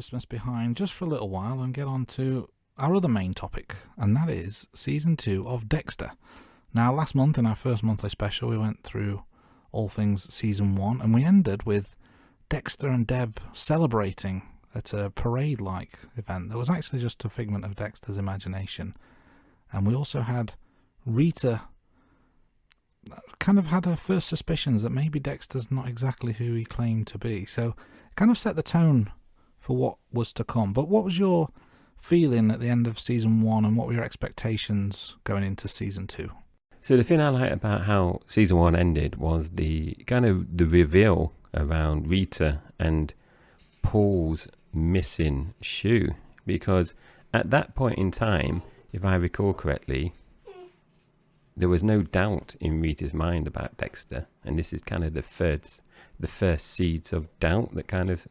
Christmas behind just for a little while and get on to our other main topic, and that is Season 2 of Dexter. Now, last month in our first monthly special, we went through all things Season 1, and we ended with Dexter and Deb celebrating at a parade-like event that was actually just a figment of Dexter's imagination. And we also had Rita kind of had her first suspicions that maybe Dexter's not exactly who he claimed to be. So it kind of set the tone for what was to come. But what was your feeling at the end of Season 1 and what were your expectations going into Season 2? So the thing I liked about how Season 1 ended was the kind of the reveal around Rita and Paul's missing shoe. Because at that point in time, if I recall correctly, there was no doubt in Rita's mind about Dexter, and this is kind of the first seeds of doubt that kind of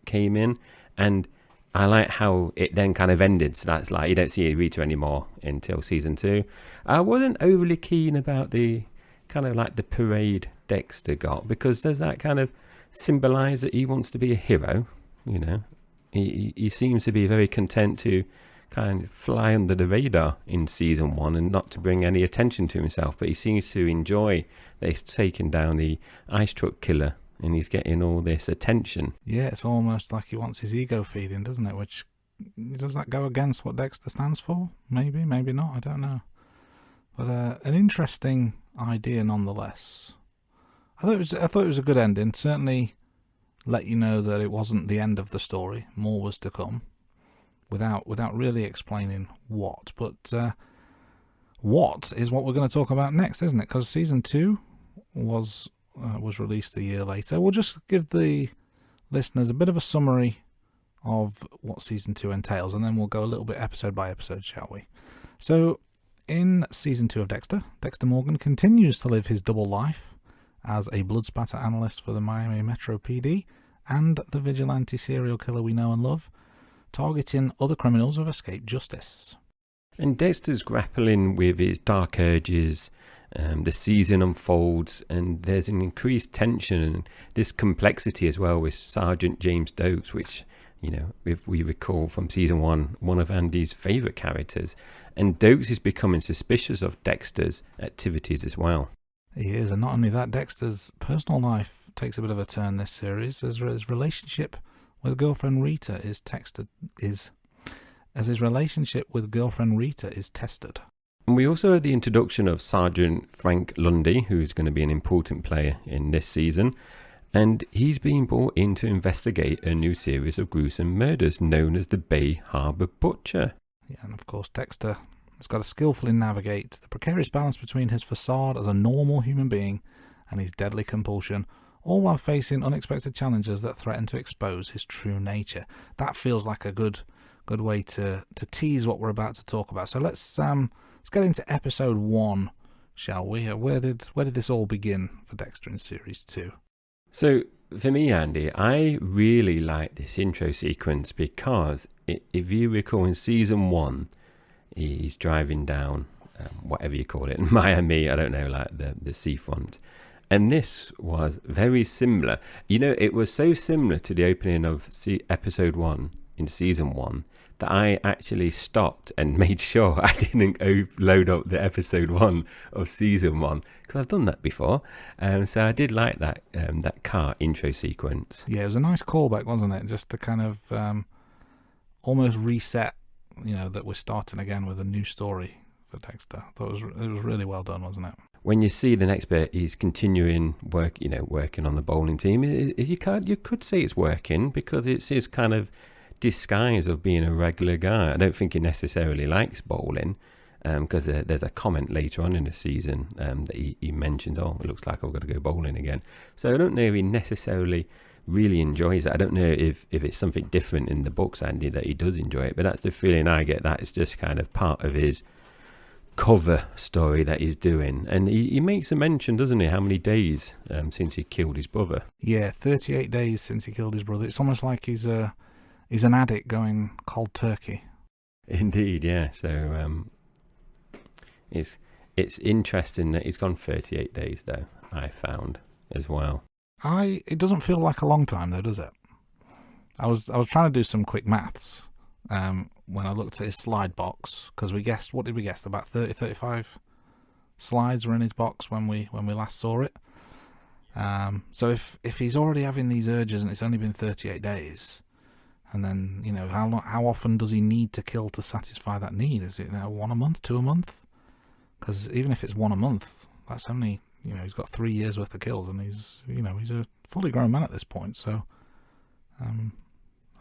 came in. And I like how it then kind of ended, so that's like you don't see Rita anymore until Season 2. I wasn't overly keen about the kind of like the parade Dexter got, because does that kind of symbolise that he wants to be a hero? You know, he seems to be very content to kind of fly under the radar in Season 1 and not to bring any attention to himself, but he seems to enjoy that he's taken down the ice truck killer and he's getting all this attention. Yeah, it's almost like he wants his ego feeding, doesn't it? Which, does that go against what Dexter stands for? Maybe, maybe not, I don't know. But an interesting idea nonetheless. I thought it was a good ending. Certainly let you know that it wasn't the end of the story. More was to come. Without really explaining what. But what is what we're going to talk about next, isn't it? Because Season 2 was released a year later. We'll just give the listeners a bit of a summary of what Season 2 entails, and then we'll go a little bit episode by episode, shall we? So, in Season 2 of Dexter, Dexter Morgan continues to live his double life as a blood-spatter analyst for the Miami Metro PD and the vigilante serial killer we know and love, targeting other criminals who have escaped justice. And Dexter's grappling with his dark urges. The season unfolds and there's an increased tension and this complexity as well with Sergeant James Doakes, which, you know, if we recall from Season 1, one of Andy's favourite characters. And Doakes is becoming suspicious of Dexter's activities as well. He is, and not only that, Dexter's personal life takes a bit of a turn this series as his relationship with girlfriend Rita is tested. And we also had the introduction of Sergeant Frank Lundy, who's going to be an important player in this season, and he's been brought in to investigate a new series of gruesome murders known as the Bay Harbor Butcher. Yeah, and of course Dexter has got to skillfully navigate the precarious balance between his facade as a normal human being and his deadly compulsion, all while facing unexpected challenges that threaten to expose his true nature. That feels like a good way to tease what we're about to talk about. So let's get into episode 1, shall we? Where did this all begin for Dexter in Series 2? So for me, Andy, I really like this intro sequence because if you recall in Season 1, he's driving down, whatever you call it, in Miami, I don't know, like the seafront. And this was very similar. You know, it was so similar to the opening of episode 1 in Season 1 that I actually stopped and made sure I didn't load up the episode 1 of Season 1, because I've done that before. So I did like that car intro sequence. Yeah, it was a nice callback, wasn't it? Just to kind of almost reset, you know, that we're starting again with a new story for Dexter. I thought it was really well done, wasn't it? When you see the next bit, he's continuing working on the bowling team. You could say it's working because it's his kind of disguise of being a regular guy. I don't think he necessarily likes bowling, because there's a comment later on in the season that he mentions, oh, it looks like I've got to go bowling again. So I don't know if he necessarily really enjoys it. I don't know if it's something different in the books, Andy, that he does enjoy it, but that's the feeling I get, that it's just kind of part of his cover story that he's doing. And he makes a mention, doesn't he, how many days since he killed his brother? Yeah, 38 days since he killed his brother. It's almost like he's an addict going cold turkey. Indeed, yeah. So it's interesting that he's gone 38 days though, I found as well. It doesn't feel like a long time though, does it? I was trying to do some quick maths when I looked at his slide box, because we guessed, what did we guess? About 35 slides were in his box when we last saw it. So if he's already having these urges and it's only been 38 days, and then, you know, how often does he need to kill to satisfy that need? Is it, you know, 1 a month, 2 a month? Because even if it's 1 a month, that's only, you know, he's got 3 years worth of kills, and he's a fully grown man at this point. So I'm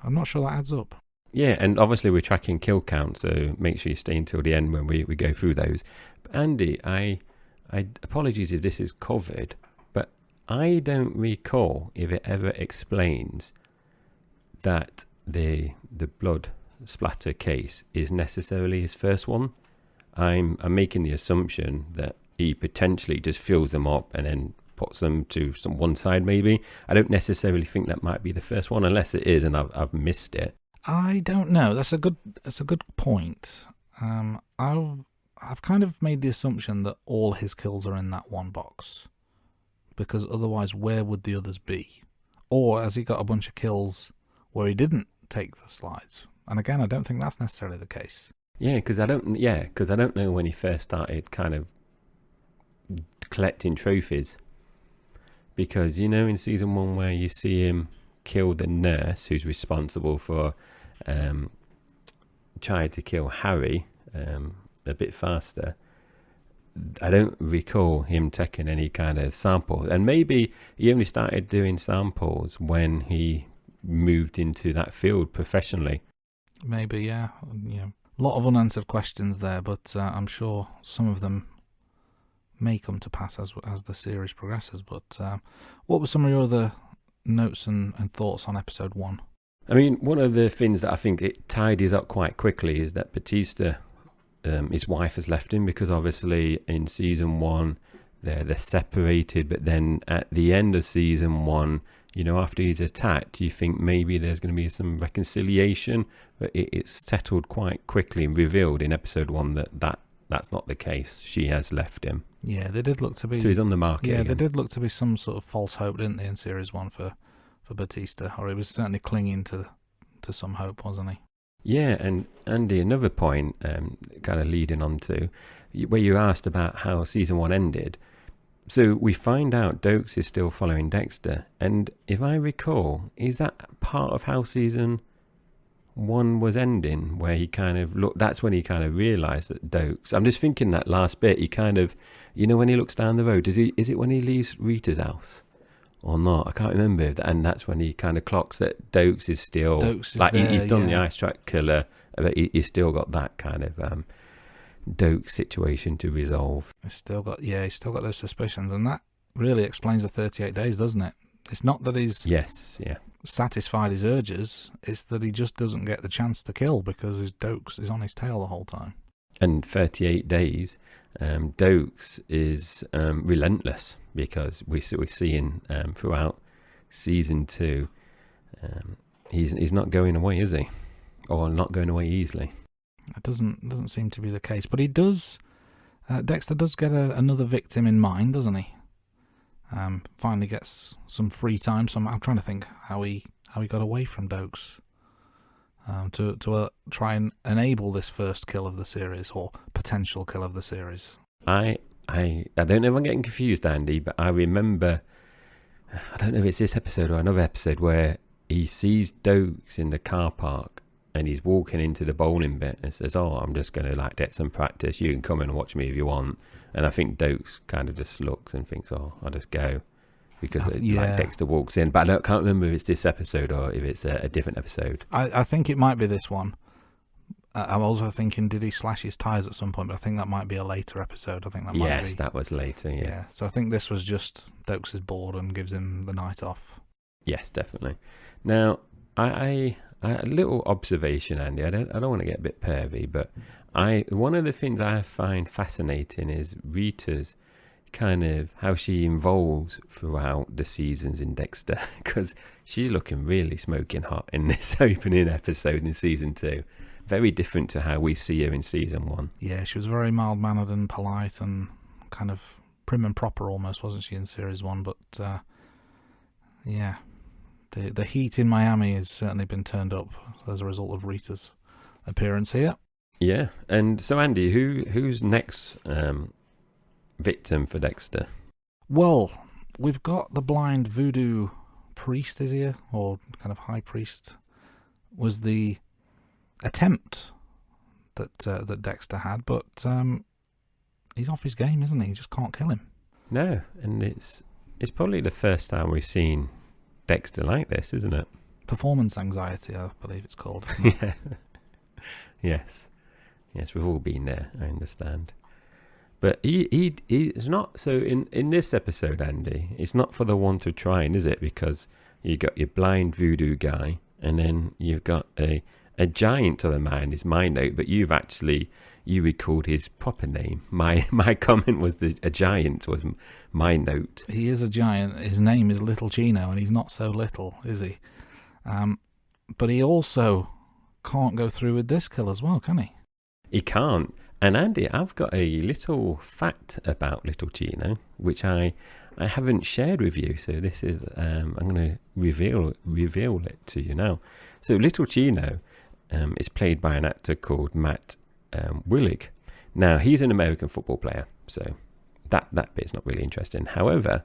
not sure that adds up. Yeah, and obviously we're tracking kill count, so make sure you stay until the end when we go through those. But Andy, I apologies if this is covered, but I don't recall if it ever explains that the blood splatter case is necessarily his first one. I'm making the assumption that he potentially just fills them up and then puts them to one side maybe. I don't necessarily think that might be the first one, unless it is and I've missed it. I don't know. That's a good point. I've kind of made the assumption that all his kills are in that one box, because otherwise where would the others be? Or has he got a bunch of kills where he didn't take the slides? And again, I don't think that's necessarily the case. Yeah, because I don't know when he first started kind of collecting trophies. Because, you know, in season 1 where you see him kill the nurse who's responsible for trying to kill Harry a bit faster, I don't recall him taking any kind of samples. And maybe he only started doing samples when he moved into that field professionally. Maybe, yeah. A lot of unanswered questions there, but I'm sure some of them may come to pass as the series progresses. But what were some of your other notes and thoughts on episode 1? I mean, one of the things that I think it tidies up quite quickly is that Batista, his wife has left him, because obviously in season 1 they're separated, but then at the end of season 1, you know, after he's attacked, you think maybe there's going to be some reconciliation, but it's settled quite quickly and revealed in episode 1 that's not the case. She has left him. Yeah, they did look to be. So he's on the market. Yeah, again. there did look to be some sort of false hope, didn't they, in series 1 for Batista? Or he was certainly clinging to some hope, wasn't he? Yeah, and Andy, another point, kind of leading on to where you asked about how season 1 ended. So we find out Doakes is still following Dexter, and if I recall, is that part of how season 1 was ending, where he kind of looked? That's when he kind of realised that Doakes. I'm just thinking that last bit. He kind of, you know, when he looks down the road, is it when he leaves Rita's house or not? I can't remember. And that's when he kind of clocks that Doakes is still like there, he's done the ice track killer, but he's still got that kind of Doakes situation to resolve. He's still got those suspicions, and that really explains the 38 days, doesn't it? It's not that he's satisfied his urges, it's that he just doesn't get the chance to kill because his Doakes is on his tail the whole time. And 38 days, Doakes is relentless, because we're seeing throughout season 2, he's not going away, is he? Or not going away easily. It doesn't seem to be the case, but he does. Dexter does get another victim in mind, doesn't he? Finally gets some free time. So I'm trying to think how he got away from Doakes to try and enable this first kill of the series, or potential kill of the series. I don't know if I'm getting confused, Andy, but I remember, I don't know if it's this episode or another episode, where he sees Doakes in the car park. And he's walking into the bowling bit and says, "Oh, I'm just going to get some practice. You can come in and watch me if you want." And I think Doakes kind of just looks and thinks, "Oh, I'll just go," because Dexter walks in. But I can't remember if it's this episode or if it's a different episode. I think it might be this one. I'm also thinking, did he slash his tyres at some point? But I think that might be a later episode. I think that might be. Yes, that was later. Yeah. So I think this was just Doakes is bored and gives him the night off. Yes, definitely. Now, I a little observation, Andy. I don't want to get a bit pervy, but one of the things I find fascinating is Rita's kind of how she involves throughout the seasons in Dexter, because she's looking really smoking hot in this opening episode in season 2. Very different to how we see her in season 1. Yeah, she was very mild-mannered and polite and kind of prim and proper almost, wasn't she, in series 1? But The heat in Miami has certainly been turned up as a result of Rita's appearance here. Yeah, and so Andy, who's next victim for Dexter? Well, we've got the blind voodoo priest is here, or kind of high priest, was the attempt that Dexter had, but he's off his game, isn't he? He just can't kill him. No, and it's probably the first time we've seen Dexter like this, isn't it? Performance anxiety, I believe it's called. Isn't it? Yeah. Yes, we've all been there, I understand. But he's not, so in this episode, Andy, it's not for the want of trying, is it? Because you got your blind voodoo guy, and then you've got a giant to the mind, is my note, but you recalled his proper name. My comment was a giant was my note. He is a giant. His name is Little Chino, and he's not so little, is he? But he also can't go through with this kill as well, can he? He can't. And Andy, I've got a little fact about Little Chino, which I haven't shared with you. So this is I'm going to reveal it to you now. So Little Chino is played by an actor called Matt Willig. Now he's an American football player, so that bit's not really interesting. However,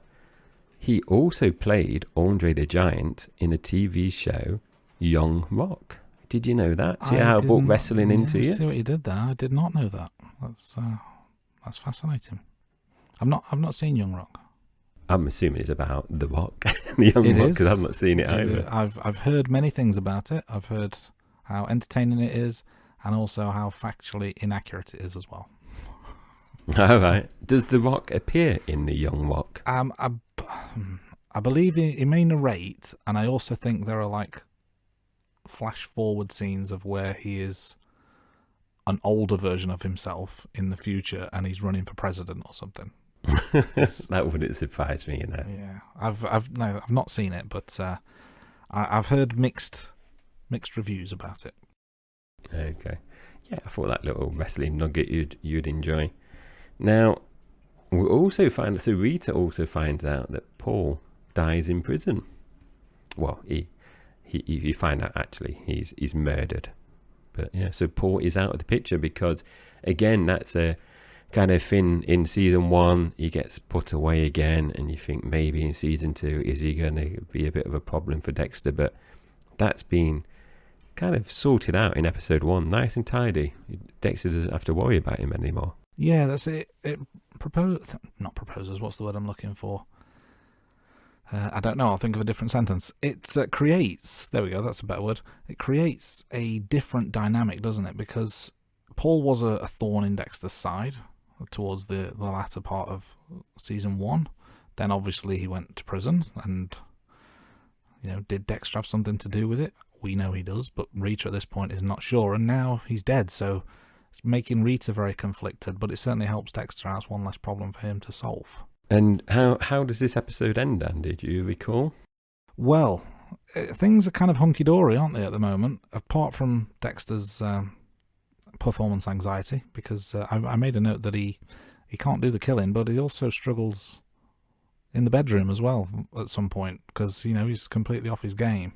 he also played Andre the Giant in the TV show Young Rock. Did you know that? See how I brought wrestling into you? See what you did there. I did not know that. That's fascinating. I've not seen Young Rock. I'm assuming it's about The Rock, the Young Rock, because I've not seen it either. I've heard many things about it. I've heard how entertaining it is, and also how factually inaccurate it is as well. All right. Does The Rock appear in the Young Rock? I believe he may narrate, and I also think there are like flash forward scenes of where he is an older version of himself in the future, and he's running for president or something. That wouldn't surprise me, you know. Yeah, I've not seen it, but I've heard mixed reviews about it. Okay, yeah, I thought that little wrestling nugget you'd enjoy. Now, we also so Rita also finds out that Paul dies in prison. Well, you find out actually he's murdered. But yeah, so Paul is out of the picture because, again, that's a kind of thing in season 1. He gets put away again, and you think maybe in season 2 is he going to be a bit of a problem for Dexter? But that's been kind of sorted out in episode 1, nice and tidy. Dexter doesn't have to worry about him anymore. Yeah, that's it. Not proposes. What's the word I'm looking for? I don't know. I'll think of a different sentence. It creates. There we go. That's a better word. It creates a different dynamic, doesn't it? Because Paul was a thorn in Dexter's side towards the latter part of season 1. Then obviously he went to prison, and did Dexter have something to do with it? We know he does, but Rita at this point is not sure, and now he's dead, so it's making Rita very conflicted, but it certainly helps Dexter out. It's one less problem for him to solve. And how does this episode end, Andy? Do you recall? Well, things are kind of hunky-dory, aren't they, at the moment, apart from Dexter's performance anxiety, because I made a note that he can't do the killing, but he also struggles in the bedroom as well at some point, because, he's completely off his game.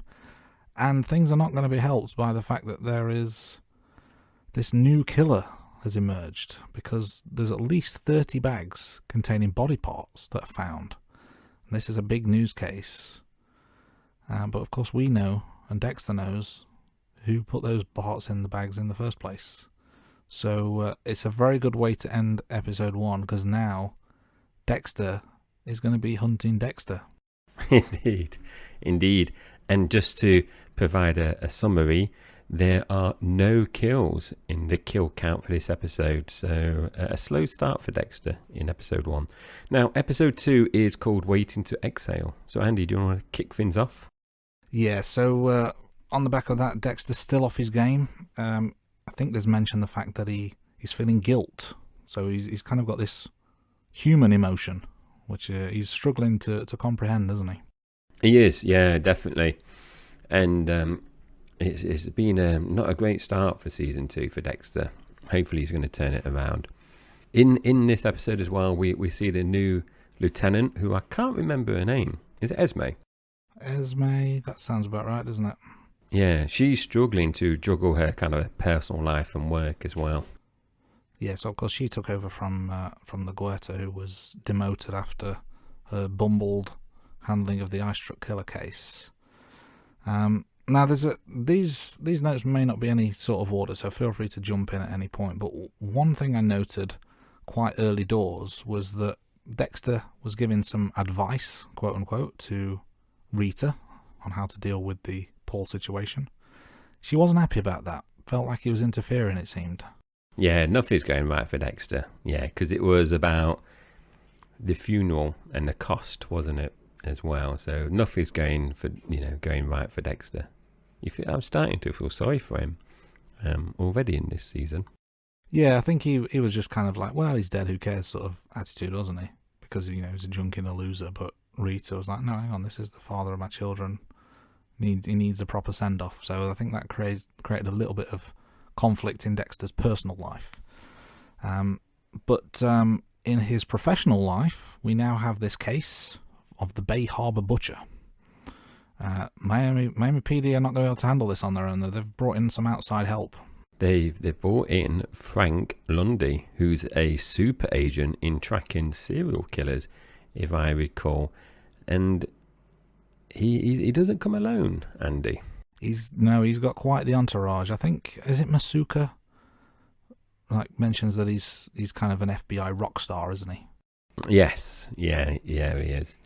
And things are not going to be helped by the fact that there is this new killer has emerged, because there's at least 30 bags containing body parts that are found. And this is a big news case. But of course we know, and Dexter knows, who put those parts in the bags in the first place. So it's a very good way to end episode 1, because now Dexter is going to be hunting Dexter. Indeed. And just to provide a summary, there are no kills in the kill count for this episode, so a slow start for Dexter in episode 1. Now, episode 2 is called Waiting to Exhale. So, Andy, do you want to kick things off? Yeah, so on the back of that, Dexter's still off his game. I think there's mentioned the fact that he's feeling guilt. So he's kind of got this human emotion, which he's struggling to comprehend, isn't he? He is, yeah, definitely. And it's been not a great start for season 2 for Dexter. Hopefully he's going to turn it around. In this episode as well, we see the new lieutenant, who I can't remember her name. Is it Esme? Esme, that sounds about right, doesn't it? Yeah, she's struggling to juggle her kind of personal life and work as well. Yeah, so of course she took over from the Guerta, who was demoted after her bumbled handling of the eye struck killer case. Now, these notes may not be any sort of order, so feel free to jump in at any point. But one thing I noted quite early doors was that Dexter was giving some advice, quote unquote, to Rita on how to deal with the Paul situation. She wasn't happy about that. Felt like he was interfering, it seemed. Yeah, nothing's going right for Dexter. Yeah, because it was about the funeral and the cost, wasn't it, as well? So nothing's going right for Dexter. I'm starting to feel sorry for him already in this season. Yeah, I think he was just kind of like, well, he's dead, who cares sort of attitude, wasn't he? Because, he's a junkie and a loser. But Rita was like, no, hang on, this is the father of my children. He needs a proper send-off. So I think that created a little bit of conflict in Dexter's personal life. But in his professional life, we now have this case of the Bay Harbor Butcher. Miami PD are not going to be able to handle this on their own, though. They've brought in some outside help. They've brought in Frank Lundy, who's a super agent in tracking serial killers, if I recall. And he doesn't come alone, Andy. He's got quite the entourage. I think, is it Masuka? Mentions that he's kind of an FBI rock star, isn't he? Yes, yeah, he is.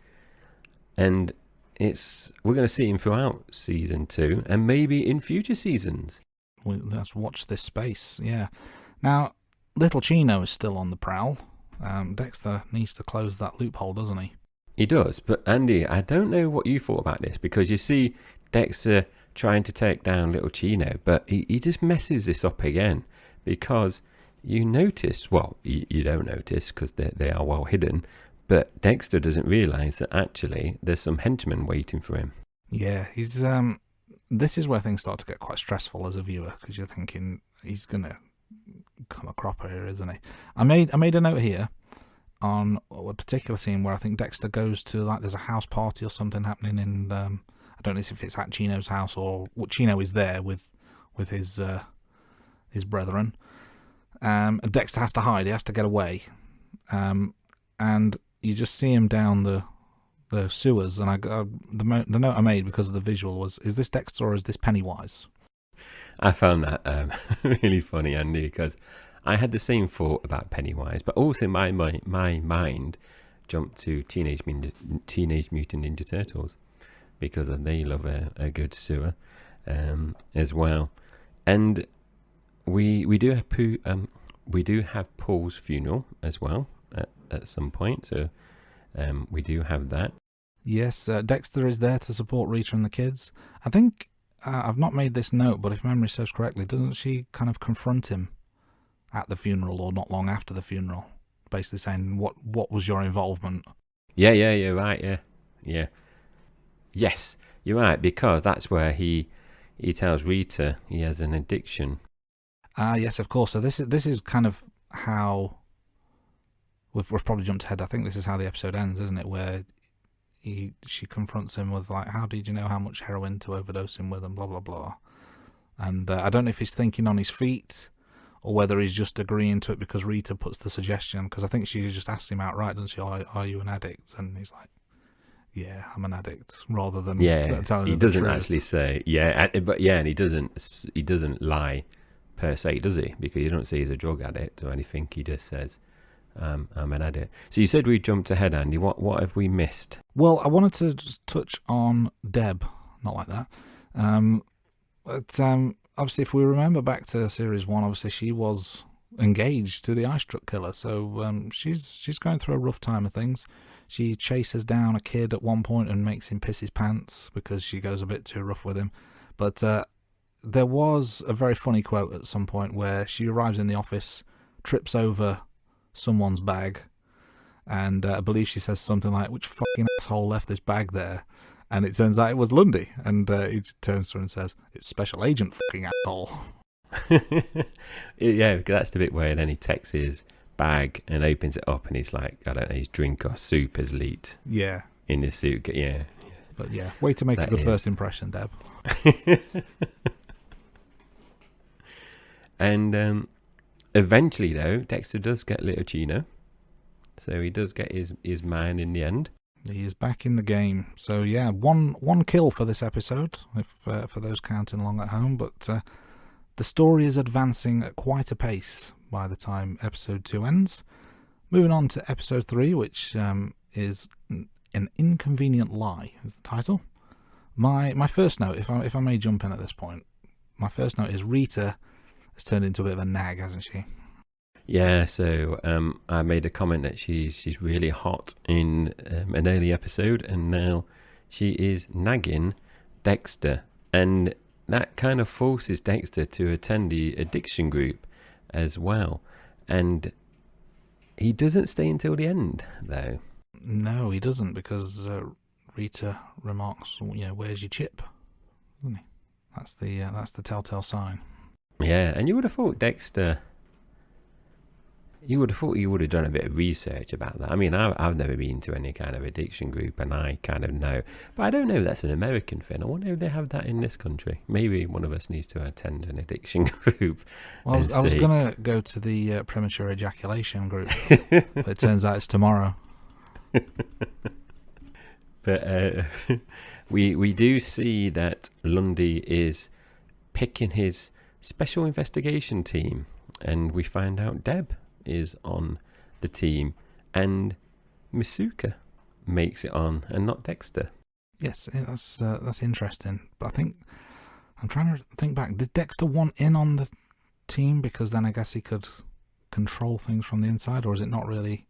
And we're going to see him throughout season 2 and maybe in future seasons. Let's watch this space, yeah. Now, little Chino is still on the prowl. Dexter needs to close that loophole, doesn't he? He does, but Andy, I don't know what you thought about this, because you see Dexter trying to take down little Chino, but he just messes this up again, because you notice, well, you don't notice because they are well hidden, but Dexter doesn't realise that actually there's some henchmen waiting for him. Yeah, he's this is where things start to get quite stressful as a viewer, because you're thinking he's gonna come a cropper here, isn't he? I made a note here on a particular scene where I think Dexter goes to, there's a house party or something happening in I don't know if it's at Chino's house or Chino is there with his brethren. And Dexter has to hide. He has to get away. And you just see him down the sewers. And the note I made because of the visual was, is this Dexter or is this Pennywise? I found that really funny, Andy, because I had the same thought about Pennywise, but also my mind jumped to Teenage Mutant Ninja Turtles, because they love a good sewer as well. And we do have Paul's funeral as well at some point, so we do have that. Yes, Dexter is there to support Rita and the kids. I think I've not made this note, but if memory serves correctly, doesn't she kind of confront him at the funeral or not long after the funeral, basically saying, what was your involvement? Yeah, you're right, yeah. Yes, you're right, because that's where he tells Rita he has an addiction. Yes, of course. So this is kind of how we've probably jumped ahead. I think this is how the episode ends, isn't it? Where she confronts him with how did you know how much heroin to overdose him with, and blah blah blah. And I don't know if he's thinking on his feet or whether he's just agreeing to it because Rita puts the suggestion. Because I think she just asks him outright, doesn't she? Are you an addict? And he's like, yeah, I'm an addict, rather than telling he doesn't actually say and he doesn't lie per se, does he? Because you don't say he's a drug addict or anything. He just says, I'm an addict. So you said we jumped ahead, Andy. What have we missed? Well, I wanted to just touch on Deb, not like that. But obviously, if we remember back to series 1, obviously she was engaged to the eye struck killer, so she's going through a rough time of things. She chases down a kid at one point and makes him piss his pants because she goes a bit too rough with him. But there was a very funny quote at some point where she arrives in the office, trips over someone's bag, and I believe she says something like, which fucking asshole left this bag there? And it turns out it was Lundy, and he turns to her and says, it's special agent fucking asshole. Yeah, because that's the bit where then he takes his bag and opens it up and he's like, I don't know, his drink or soup has leaked. Yeah. In his suit, yeah. But yeah, way to make a good first impression, Deb. And eventually, though, Dexter does get little Chino. So he does get his man in the end. He is back in the game. So yeah, one kill for this episode, if for those counting along at home. But the story is advancing at quite a pace by the time episode 2 ends. Moving on to episode 3, which is An Inconvenient Lie, is the title. My first note, if I may jump in at this point, my first note is Rita has turned into a bit of a nag, hasn't she? Yeah, so I made a comment that she's really hot in an early episode, and now she is nagging Dexter, and that kind of forces Dexter to attend the addiction group as well, and he doesn't stay until the end, though. No, he doesn't, because Rita remarks, where's your chip? Doesn't he? That's the telltale sign. Yeah, and you would have thought Dexter... You would have thought he would have done a bit of research about that. I mean, I've never been to any kind of addiction group, and I kind of know. But I don't know if that's an American thing. I wonder if they have that in this country. Maybe one of us needs to attend an addiction group. Well, I was going to go to the premature ejaculation group, but it turns out it's tomorrow. But we do see that Lundy is picking his special investigation team, and we find out Deb is on the team, and Masuka makes it on, and not Dexter. Yes, that's interesting. But I think I'm trying to think back. Did Dexter want in on the team because then I guess he could control things from the inside, or is it not really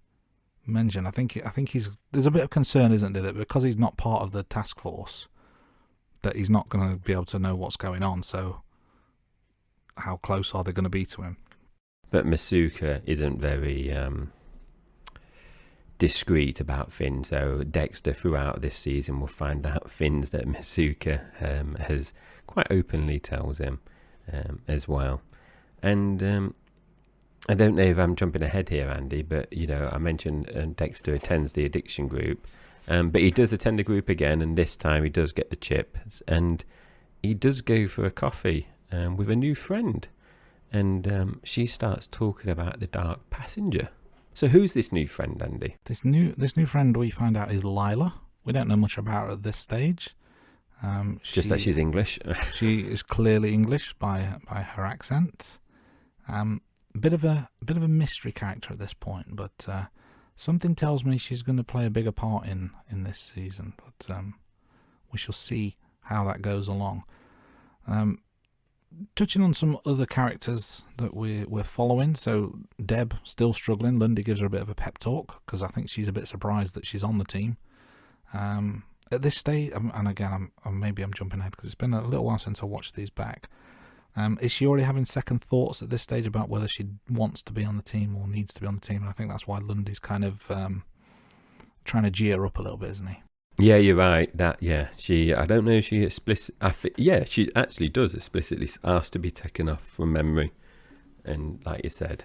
mentioned? I think there's a bit of concern, isn't there, that because he's not part of the task force, that he's not going to be able to know what's going on. So how close are they going to be to him? But Masuka isn't very discreet about Finn, so Dexter throughout this season will find out things that Masuka has quite openly tells him as well. And I don't know if I'm jumping ahead here, Andy, but I mentioned Dexter attends the addiction group, but he does attend the group again, and this time he does get the chip, and he does go for a coffee with a new friend. And she starts talking about the Dark Passenger. So who's this new friend, Andy? This new friend we find out is Lila. We don't know much about her at this stage. Just that she's English. She is clearly English by her accent. Bit of a mystery character at this point, but something tells me she's going to play a bigger part in this season. But we shall see how that goes along. Touching on some other characters that we're following. So Deb still struggling. Lundy gives her a bit of a pep talk because I think she's a bit surprised that she's on the team. At this stage, and again, maybe I'm jumping ahead because it's been a little while since I watched these back. Is she already having second thoughts at this stage about whether she wants to be on the team or needs to be on the team? And I think that's why Lundy's kind of trying to gear up a little bit, isn't he? Yeah, you're right. She. I don't know if she she actually does explicitly ask to be taken off from memory, and like you said,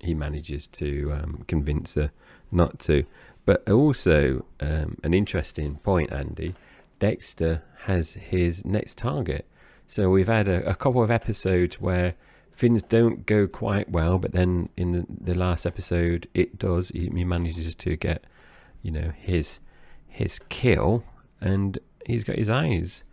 he manages to convince her not to. But also, an interesting point, Andy. Dexter has his next target. So we've had a couple of episodes where things don't go quite well, but then in the last episode, it does. He manages to get, his kill, and he's got his eyes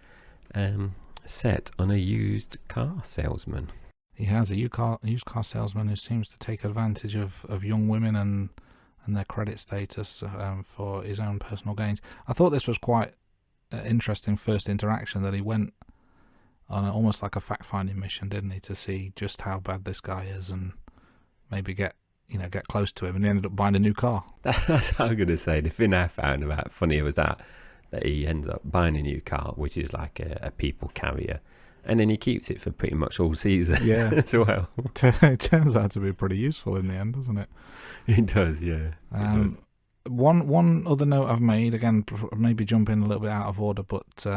set on a used car salesman. He has a used car salesman who seems to take advantage of young women and their credit status for his own personal gains. I thought this was quite an interesting first interaction, that he went on almost like a fact-finding mission, didn't he, to see just how bad this guy is and maybe get close to him, and he ended up buying a new car. That's what I was going to say. The thing I found about funny was that he ends up buying a new car, which is like a people carrier, and then he keeps it for pretty much all season. Yeah, as well. It turns out to be pretty useful in the end, doesn't it? It does, yeah. It does. One other note I've made, again, maybe jumping a little bit out of order, but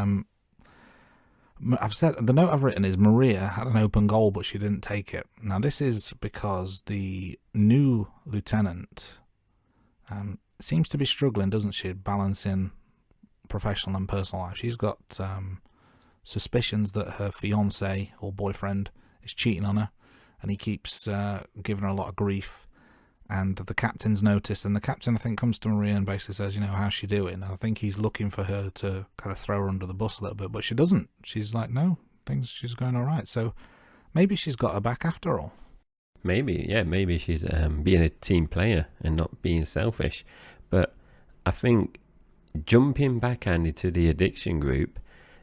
I've said the note I've written is Maria had an open goal, but she didn't take it. Now, this is because the new lieutenant seems to be struggling, doesn't she, balancing professional and personal life. She's got suspicions that her fiance or boyfriend is cheating on her, and he keeps giving her a lot of grief. And the captain's noticed, and the captain, I think, comes to Maria and basically says, how's she doing? And I think he's looking for her to kind of throw her under the bus a little bit, but she doesn't. She's like, no, she's going all right. So maybe she's got her back after all. Maybe she's being a team player and not being selfish. But I think jumping back, Andy, to the addiction group,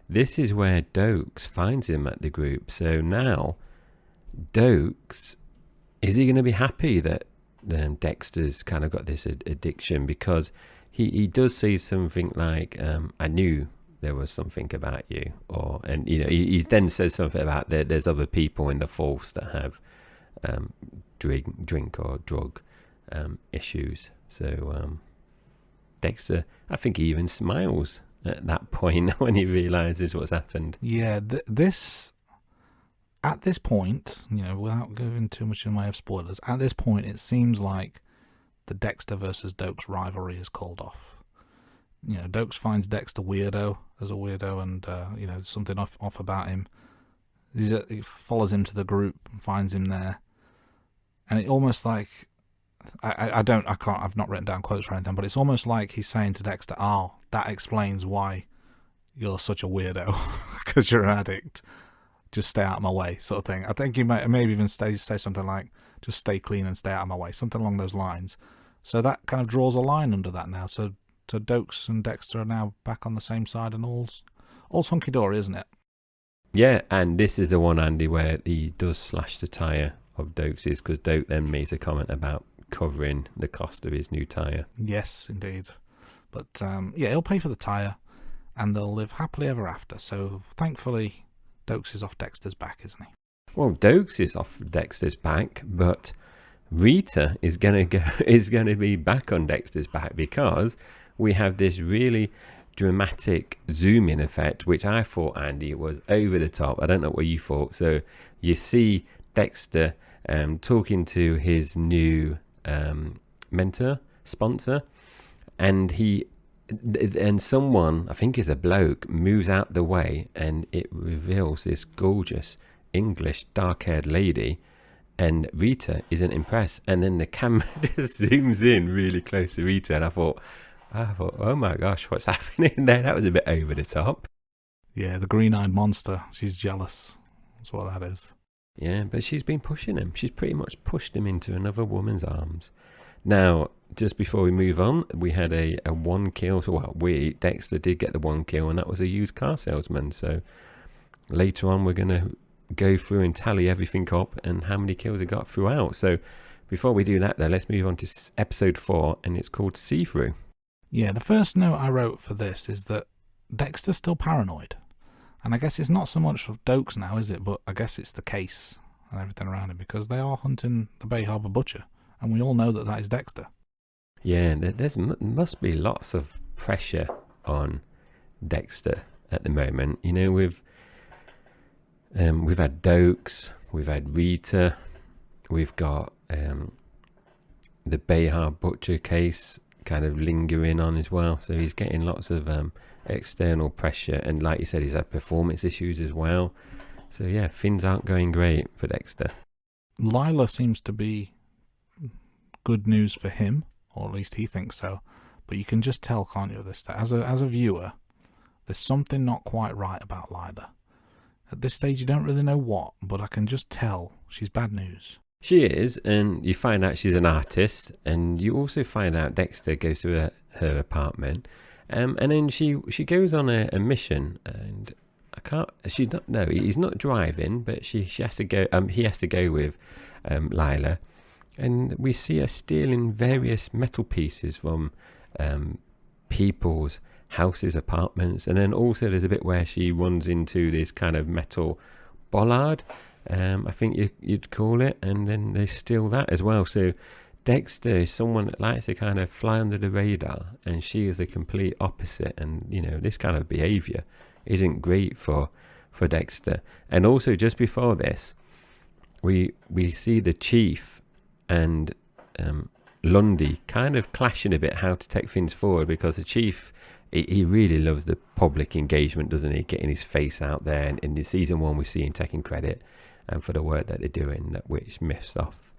this is where Doakes finds him at the group. So now, Doakes, is he going to be happy that Dexter's kind of got this addiction? Because he does say something like, I knew there was something about you, and he then says something about there's other people in the force that have drink or drug issues. So Dexter, I think he even smiles at that point when he realizes what's happened. Yeah, at this point, without giving too much in the way of spoilers, at this point it seems like the Dexter versus Doakes rivalry is called off. Doakes finds Dexter as a weirdo, and something off about him. He follows him to the group and finds him there, and it almost like I've not written down quotes or anything, but it's almost like he's saying to Dexter, that explains why you're such a weirdo, because you're an addict. Just stay out of my way, sort of thing. I think he maybe even say something like, just stay clean and stay out of my way, something along those lines. So that kind of draws a line under that now. So Doakes and Dexter are now back on the same side, and all's hunky-dory, isn't it? Yeah, and this is the one, Andy, where he does slash the tyre of Doakes's, because Doak then makes a comment about covering the cost of his new tyre. Yes, indeed. But he'll pay for the tyre, and they'll live happily ever after. So thankfully, Doakes is off Dexter's back, isn't he? Well, Doakes is off Dexter's back, but Rita is going to be back on Dexter's back, because we have this really dramatic zoom-in effect, which I thought, Andy, was over the top. I don't know what you thought. So you see Dexter talking to his new sponsor, and someone, I think it's a bloke, moves out the way, and it reveals this gorgeous English dark-haired lady, and Rita isn't impressed, and then the camera just zooms in really close to Rita, and I thought, oh my gosh, what's happening there? That was a bit over the top. Yeah, the green-eyed monster. She's jealous. That's what that is. Yeah, but she's been pushing him. She's pretty much pushed him into another woman's arms. Now, just before we move on, we had a 1 kill. So, Dexter did get the 1 kill, and that was a used car salesman. So later on, we're going to go through and tally everything up and how many kills he got throughout. So before we do that, though, let's move on to episode 4, and it's called See-Through. Yeah, the first note I wrote for this is that Dexter's still paranoid. And I guess it's not so much of Doakes now, is it? But I guess it's the case and everything around him, because they are hunting the Bay Harbour Butcher. And we all know that is Dexter. Yeah, must be lots of pressure on Dexter at the moment. We've had Doakes, we've had Rita, we've got the Bay Harbour Butcher case kind of lingering on as well. So he's getting lots of external pressure, and like you said, he's had performance issues as well. So yeah, things aren't going great for Dexter. Lila seems to be good news for him, or at least he thinks so. But you can just tell, can't you, this, that as a viewer, there's something not quite right about Lila. At this stage, you don't really know what, but I can just tell she's bad news. She is, and you find out she's an artist, and you also find out Dexter goes to her apartment, and then she goes on a mission, and he's not driving, but she has to go. He has to go with Lila, and we see her stealing various metal pieces from people's houses, apartments, and then also there's a bit where she runs into this kind of metal bollard, I think you'd call it, and then they steal that as well. So Dexter is someone that likes to kind of fly under the radar, and she is the complete opposite, and this kind of behaviour isn't great for Dexter. And also just before this, we see the chief and Lundy kind of clashing a bit how to take things forward, because the chief he really loves the public engagement, doesn't he? Getting his face out there. And in the season 1, we see him taking credit for the work that they're doing, which miffs off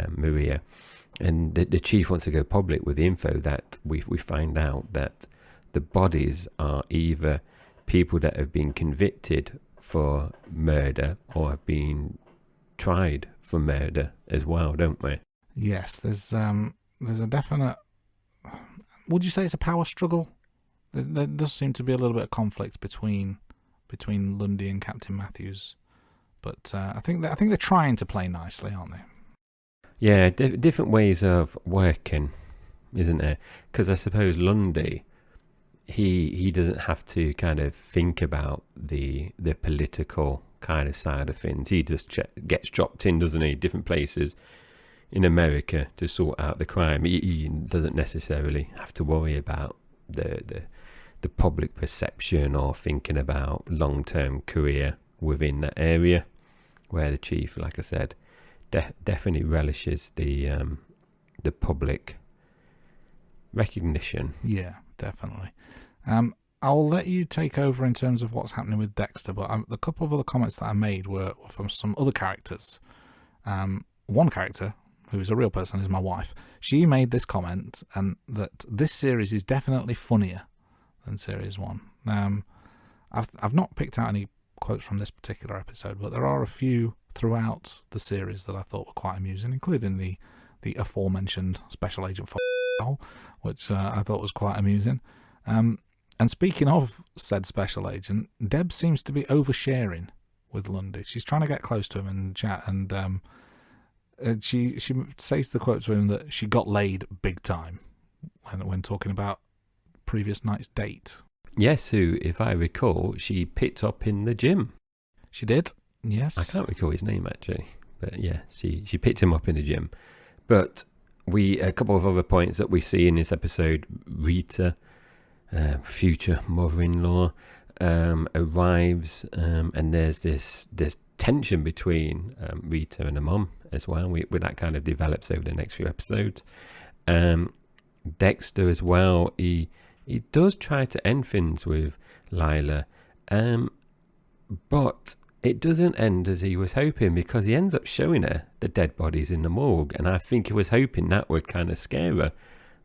Maria. And the chief wants to go public with the info that we find out that the bodies are either people that have been convicted for murder or have been tried for murder as well, don't we? Yes, there's a definite. Would you say it's a power struggle? There does seem to be a little bit of conflict between Lundy and Captain Matthews, but I think they're trying to play nicely, aren't they? Yeah, different ways of working, isn't there? Because I suppose Lundy, he doesn't have to kind of think about the political kind of side of things. He just gets dropped in, doesn't he? Different places in America to sort out the crime. He doesn't necessarily have to worry about the public perception or thinking about long-term career within that area, where the chief, like I said, definitely relishes the public recognition. Yeah, definitely. I'll let you take over in terms of what's happening with Dexter, but the couple of other comments that I made were from some other characters. One character, who's a real person, is my wife. She made this comment, and that this series is definitely funnier than series 1. I've not picked out any quotes from this particular episode, but there are a few throughout the series that I thought were quite amusing, including the aforementioned Special Agent which I thought was quite amusing. And speaking of said Special Agent, Deb seems to be oversharing with Lundy. She's trying to get close to him and chat, and she says the quote to him that she got laid big time when talking about previous night's date. Yes, who, if I recall, she picked up in the gym. She did, yes. I can't recall his name, actually. But yeah, she picked him up in the gym. But a couple of other points that we see in this episode, Rita, future mother-in-law, arrives, and there's this tension between Rita and her mum as well. Where that kind of develops over the next few episodes. Dexter as well, he does try to end things with Lila, but it doesn't end as he was hoping, because he ends up showing her the dead bodies in the morgue, and I think he was hoping that would kind of scare her,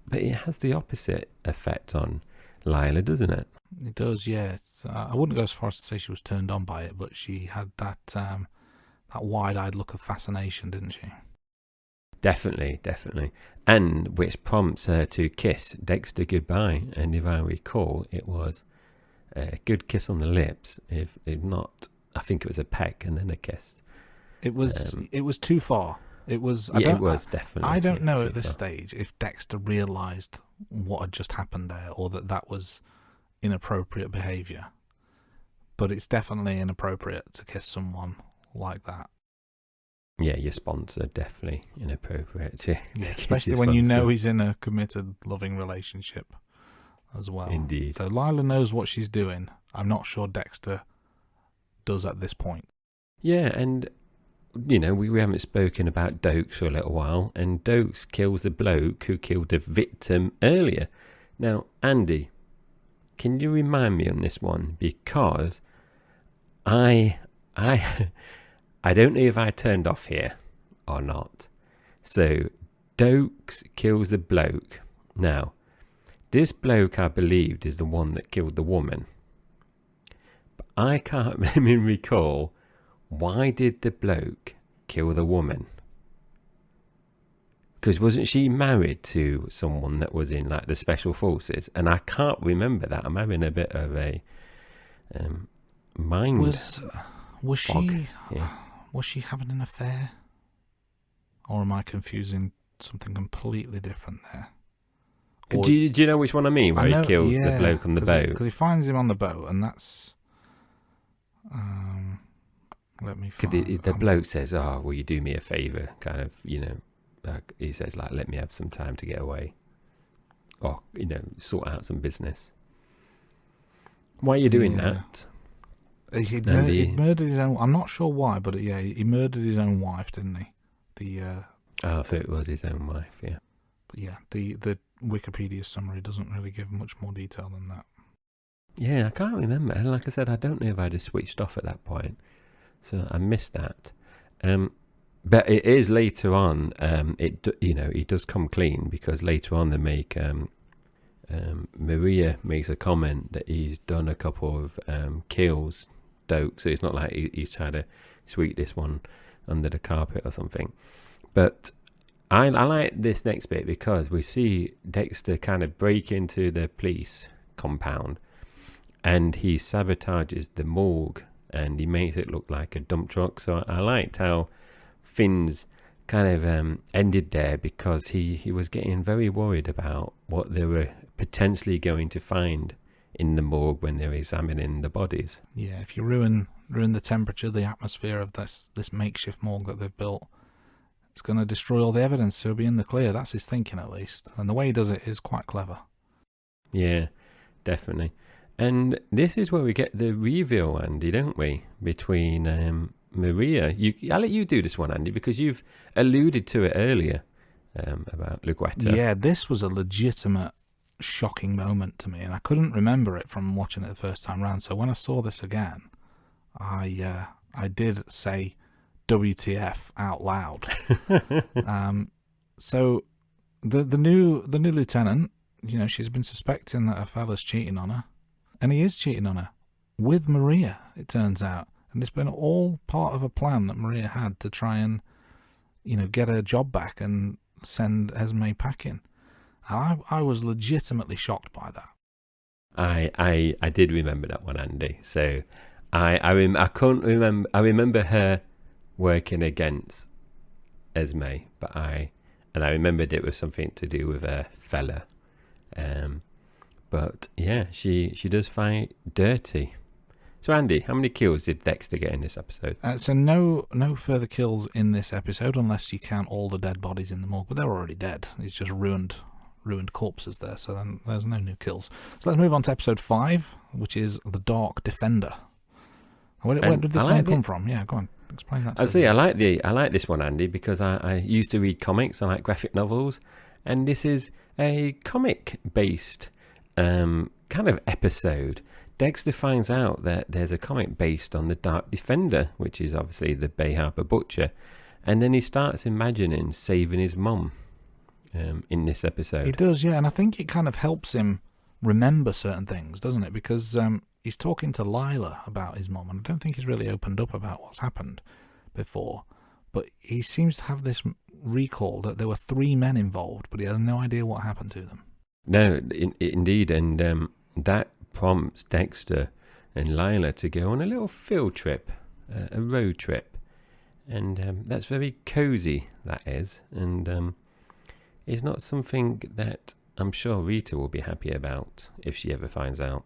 but it has the opposite effect on Lila, doesn't it? It does, yeah. I wouldn't go as far as to say she was turned on by it, but she had that wide-eyed look of fascination, didn't she? Definitely. And which prompts her to kiss Dexter goodbye. And if I recall, it was a good kiss on the lips. If not, I think it was a peck and then a kiss. It was too far. It was. It was definitely. I don't know at this stage if Dexter realised what had just happened there, or that was inappropriate behaviour. But it's definitely inappropriate to kiss someone like that. Yeah, your sponsor, definitely inappropriate to especially when you know he's in a committed, loving relationship as well. Indeed. So Lila knows what she's doing. I'm not sure Dexter does at this point. Yeah, and we haven't spoken about Doakes for a little while, and Doakes kills the bloke who killed the victim earlier. Now, Andy, can you remind me on this one? Because I don't know if I turned off here or not. So, Doakes kills the bloke. Now, this bloke, I believed, is the one that killed the woman. But I can't even recall, why did the bloke kill the woman? Because wasn't she married to someone that was in like the special forces? And I can't remember that. I'm having a bit of a mind was fog. She Yeah. Was she having an affair? Or am I confusing something completely different there? Do you know which one I mean? Where he kills the bloke on the boat? Because he finds him on the boat, and that's... let me find... The bloke says, "Oh, will you do me a favour?" Kind of, he says, like, "Let me have some time to get away." Or, sort out some business. Why are you doing that? He'd murdered his own... I'm not sure why, but he murdered his own wife, didn't he? So it was his own wife, yeah. But yeah, the Wikipedia summary doesn't really give much more detail than that. Yeah, I can't remember. And like I said, I don't know if I just switched off at that point, so I missed that. But it is later on. He does come clean, because later on they make Maria makes a comment that he's done a couple of kills, Doakes. So it's not like he's trying to sweep this one under the carpet or something. But I like this next bit, because we see Dexter kind of break into the police compound, and he sabotages the morgue, and he makes it look like a dump truck. So I liked how Finn's kind of ended there, because he was getting very worried about what they were potentially going to find in the morgue when they were examining the bodies. Yeah, if you ruin the temperature, the atmosphere of this makeshift morgue that they've built, it's going to destroy all the evidence, so he'll be in the clear. That's his thinking, at least. And the way he does it is quite clever. Yeah, definitely. And this is where we get the reveal, Andy, don't we? Between Maria. I'll let you do this one, Andy, because you've alluded to it earlier about Luguetta. Yeah, this was a legitimate shocking moment to me, and I couldn't remember it from watching it the first time round. So when I saw this again, I did say WTF out loud. So the new lieutenant, she's been suspecting that her fella's cheating on her, and he is cheating on her with Maria, it turns out. And it's been all part of a plan that Maria had to try and, get her job back and send Esme packing. And I was legitimately shocked by that. I did remember that one, Andy. So I couldn't remember. I remember her working against Esme, but I remembered it was something to do with a fella. But yeah, she does fight dirty. So Andy, how many kills did Dexter get in this episode? So no further kills in this episode, unless you count all the dead bodies in the morgue. But they're already dead. It's just ruined corpses there. So then there's no new kills. So let's move on to episode 5, which is The Dark Defender. Where did this name come from? Yeah, go on, explain that. I like this one, Andy, because I used to read comics. I like graphic novels, and this is a comic-based kind of episode. Dexter finds out that there's a comic based on the Dark Defender, which is obviously the Bay Harbour Butcher, and then he starts imagining saving his mum in this episode. He does, yeah, and I think it kind of helps him remember certain things, doesn't it? Because he's talking to Lila about his mum, and I don't think he's really opened up about what's happened before, but he seems to have this recall that there were 3 men involved, but he has no idea what happened to them. No, indeed, and that prompts Dexter and Lila to go on a little field trip, a road trip, and that's very cozy, that is, and it's not something that I'm sure Rita will be happy about if she ever finds out.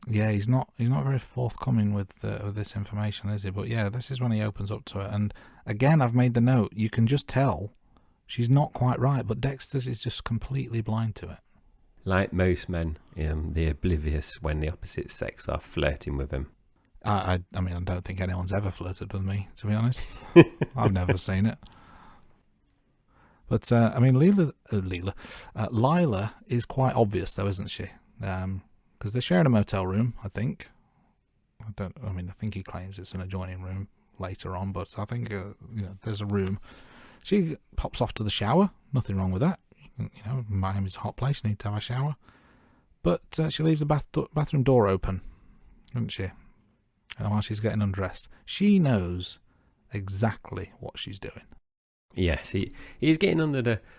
Yeah, he's not very forthcoming with this information, is he? But yeah, this is when he opens up to it, and again, I've made the note, you can just tell she's not quite right, but Dexter is just completely blind to it. Like most men, they're oblivious when the opposite sex are flirting with him. I mean, I don't think anyone's ever flirted with me, to be honest. I've never seen it. But, I mean, Lila is quite obvious, though, isn't she? Because they're sharing a motel room, I think. I think he claims it's an adjoining room later on, but I think, there's a room. She pops off to the shower. Nothing wrong with that. Miami's a hot place, you need to have a shower. But she leaves the bathroom door open, doesn't she? And while she's getting undressed, she knows exactly what she's doing. Yes, he's getting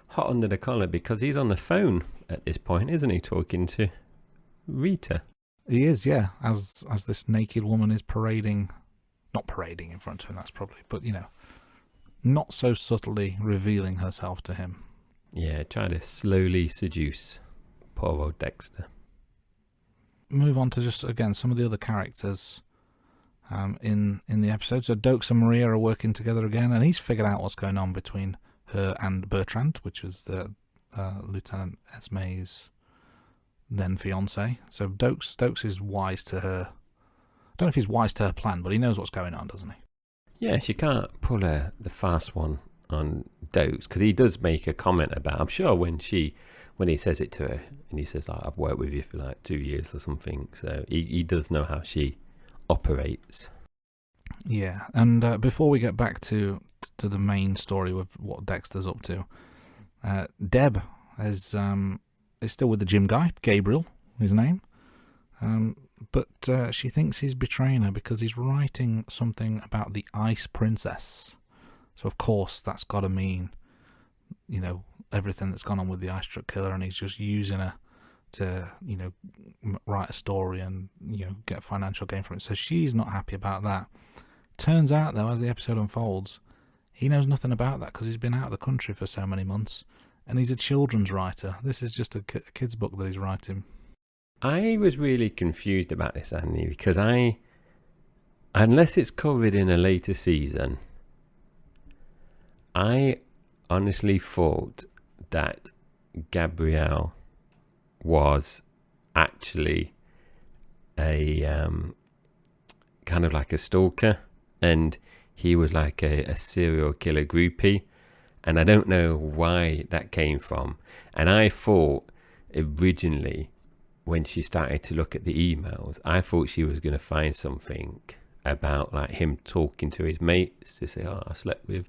hot under the collar, because he's on the phone at this point, isn't he, talking to Rita? He is, yeah, as this naked woman is not parading in front of him, that's probably, but, not so subtly revealing herself to him. Yeah, try to slowly seduce poor old Dexter. Move on to just, again, some of the other characters in the episode. So Doakes and Maria are working together again, and he's figured out what's going on between her and Bertrand, which was the Lieutenant Esme's then fiance. So Doakes is wise to her. I don't know if he's wise to her plan, but he knows what's going on, doesn't he? Yeah, she can't pull the fast one Doakes, because he does make a comment about, I'm sure when he says it to her, and he says, I've worked with you for like 2 years or something, so he does know how she operates. Yeah, and before we get back to the main story of what Dexter's up to, Deb is still with the gym guy, Gabriel, his name, but she thinks he's betraying her because he's writing something about the Ice Princess. So of course that's got to mean, everything that's gone on with the extracurricular, and he's just using her to, write a story and, get financial gain from it. So she's not happy about that. Turns out, though, as the episode unfolds, he knows nothing about that because he's been out of the country for so many months, and he's a children's writer. This is just a kid's book that he's writing. I was really confused about this, Andy, because unless it's covered in a later season, I honestly thought that Gabrielle was actually a kind of like a stalker, and he was like a serial killer groupie, and I don't know why that came from. And I thought originally, when she started to look at the emails, I thought she was going to find something about like him talking to his mates to say, I slept with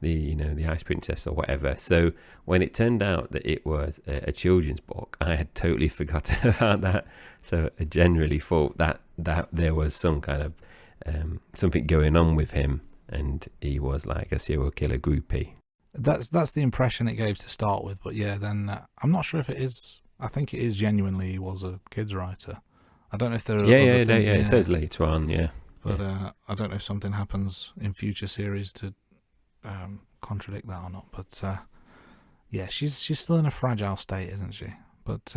the Ice Princess or whatever. So when it turned out that it was a children's book, I had totally forgotten about that. So I generally thought that there was some kind of something going on with him, and he was like a serial killer groupie. That's the impression it gave to start with, but yeah, then I'm not sure if it is. I think it is genuinely he was a kids writer. I don't know if there are other things, it says later on, but I don't know if something happens in future series to contradict that or not, but yeah, she's still in a fragile state, isn't she? But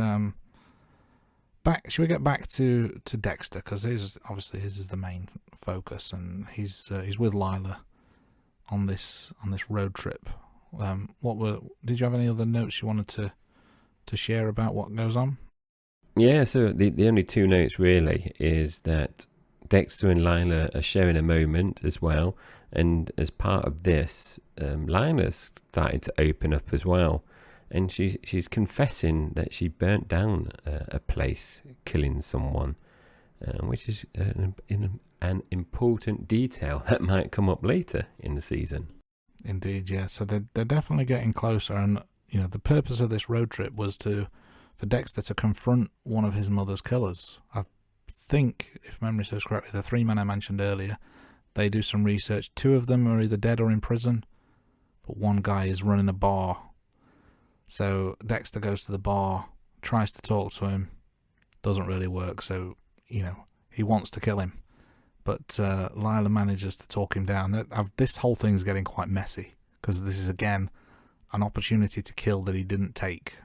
should we get back to Dexter, because his is the main focus, and he's with Lila on this road trip. Did you have any other notes you wanted to share about what goes on? Yeah, so the only two notes really is that Dexter and Lila are sharing a moment as well, and as part of this, Lila's starting to open up as well, and she's confessing that she burnt down a place, killing someone, which is an important detail that might come up later in the season. Indeed, yeah. So they're definitely getting closer, and the purpose of this road trip was for Dexter to confront one of his mother's killers. I think, if memory serves correctly, the 3 men I mentioned earlier, they do some research. 2 of them are either dead or in prison, but one guy is running a bar. So Dexter goes to the bar, tries to talk to him, doesn't really work, so, he wants to kill him. But Lila manages to talk him down. This whole thing's getting quite messy, because this is, again, an opportunity to kill that he didn't take.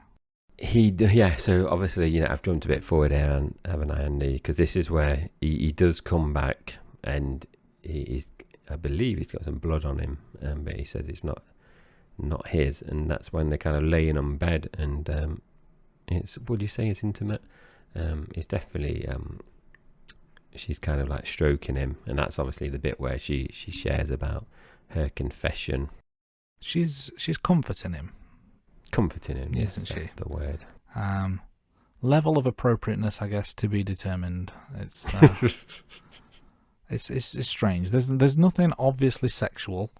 So obviously, I've jumped a bit forward here, haven't I, Andy? Because this is where he does come back, and I believe he's got some blood on him, but he says it's not his, and that's when they're kind of laying on bed, and it's, would you say it's intimate? It's definitely, she's kind of like stroking him, and that's obviously the bit where she shares about her confession. She's comforting him. Yes, isn't she? That's the word. Level of appropriateness, I guess, to be determined. It's it's strange. There's nothing obviously sexual,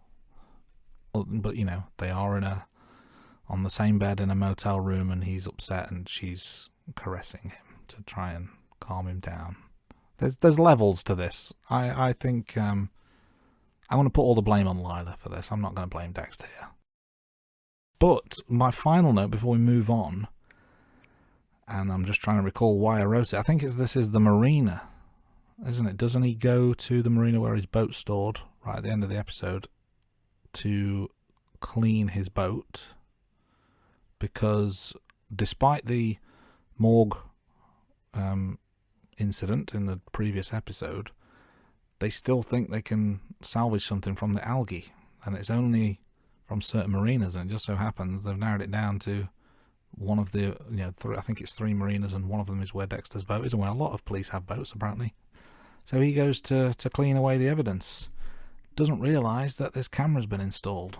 but they are on the same bed in a motel room, and he's upset, and she's caressing him to try and calm him down. There's levels to this. I think I'm going to put all the blame on Lila for this. I'm not going to blame Dexter here. But my final note before we move on, and I'm just trying to recall why I wrote it. I think this is the marina, isn't it? Doesn't he go to the marina where his boat's stored right at the end of the episode to clean his boat? Because despite the morgue incident in the previous episode, they still think they can salvage something from the algae, and it's only from certain marinas, and it just so happens they've narrowed it down to one of the, I think it's 3 marinas, and one of them is where Dexter's boat is, and where a lot of police have boats apparently. So he goes to clean away the evidence. Doesn't realise that this camera's been installed.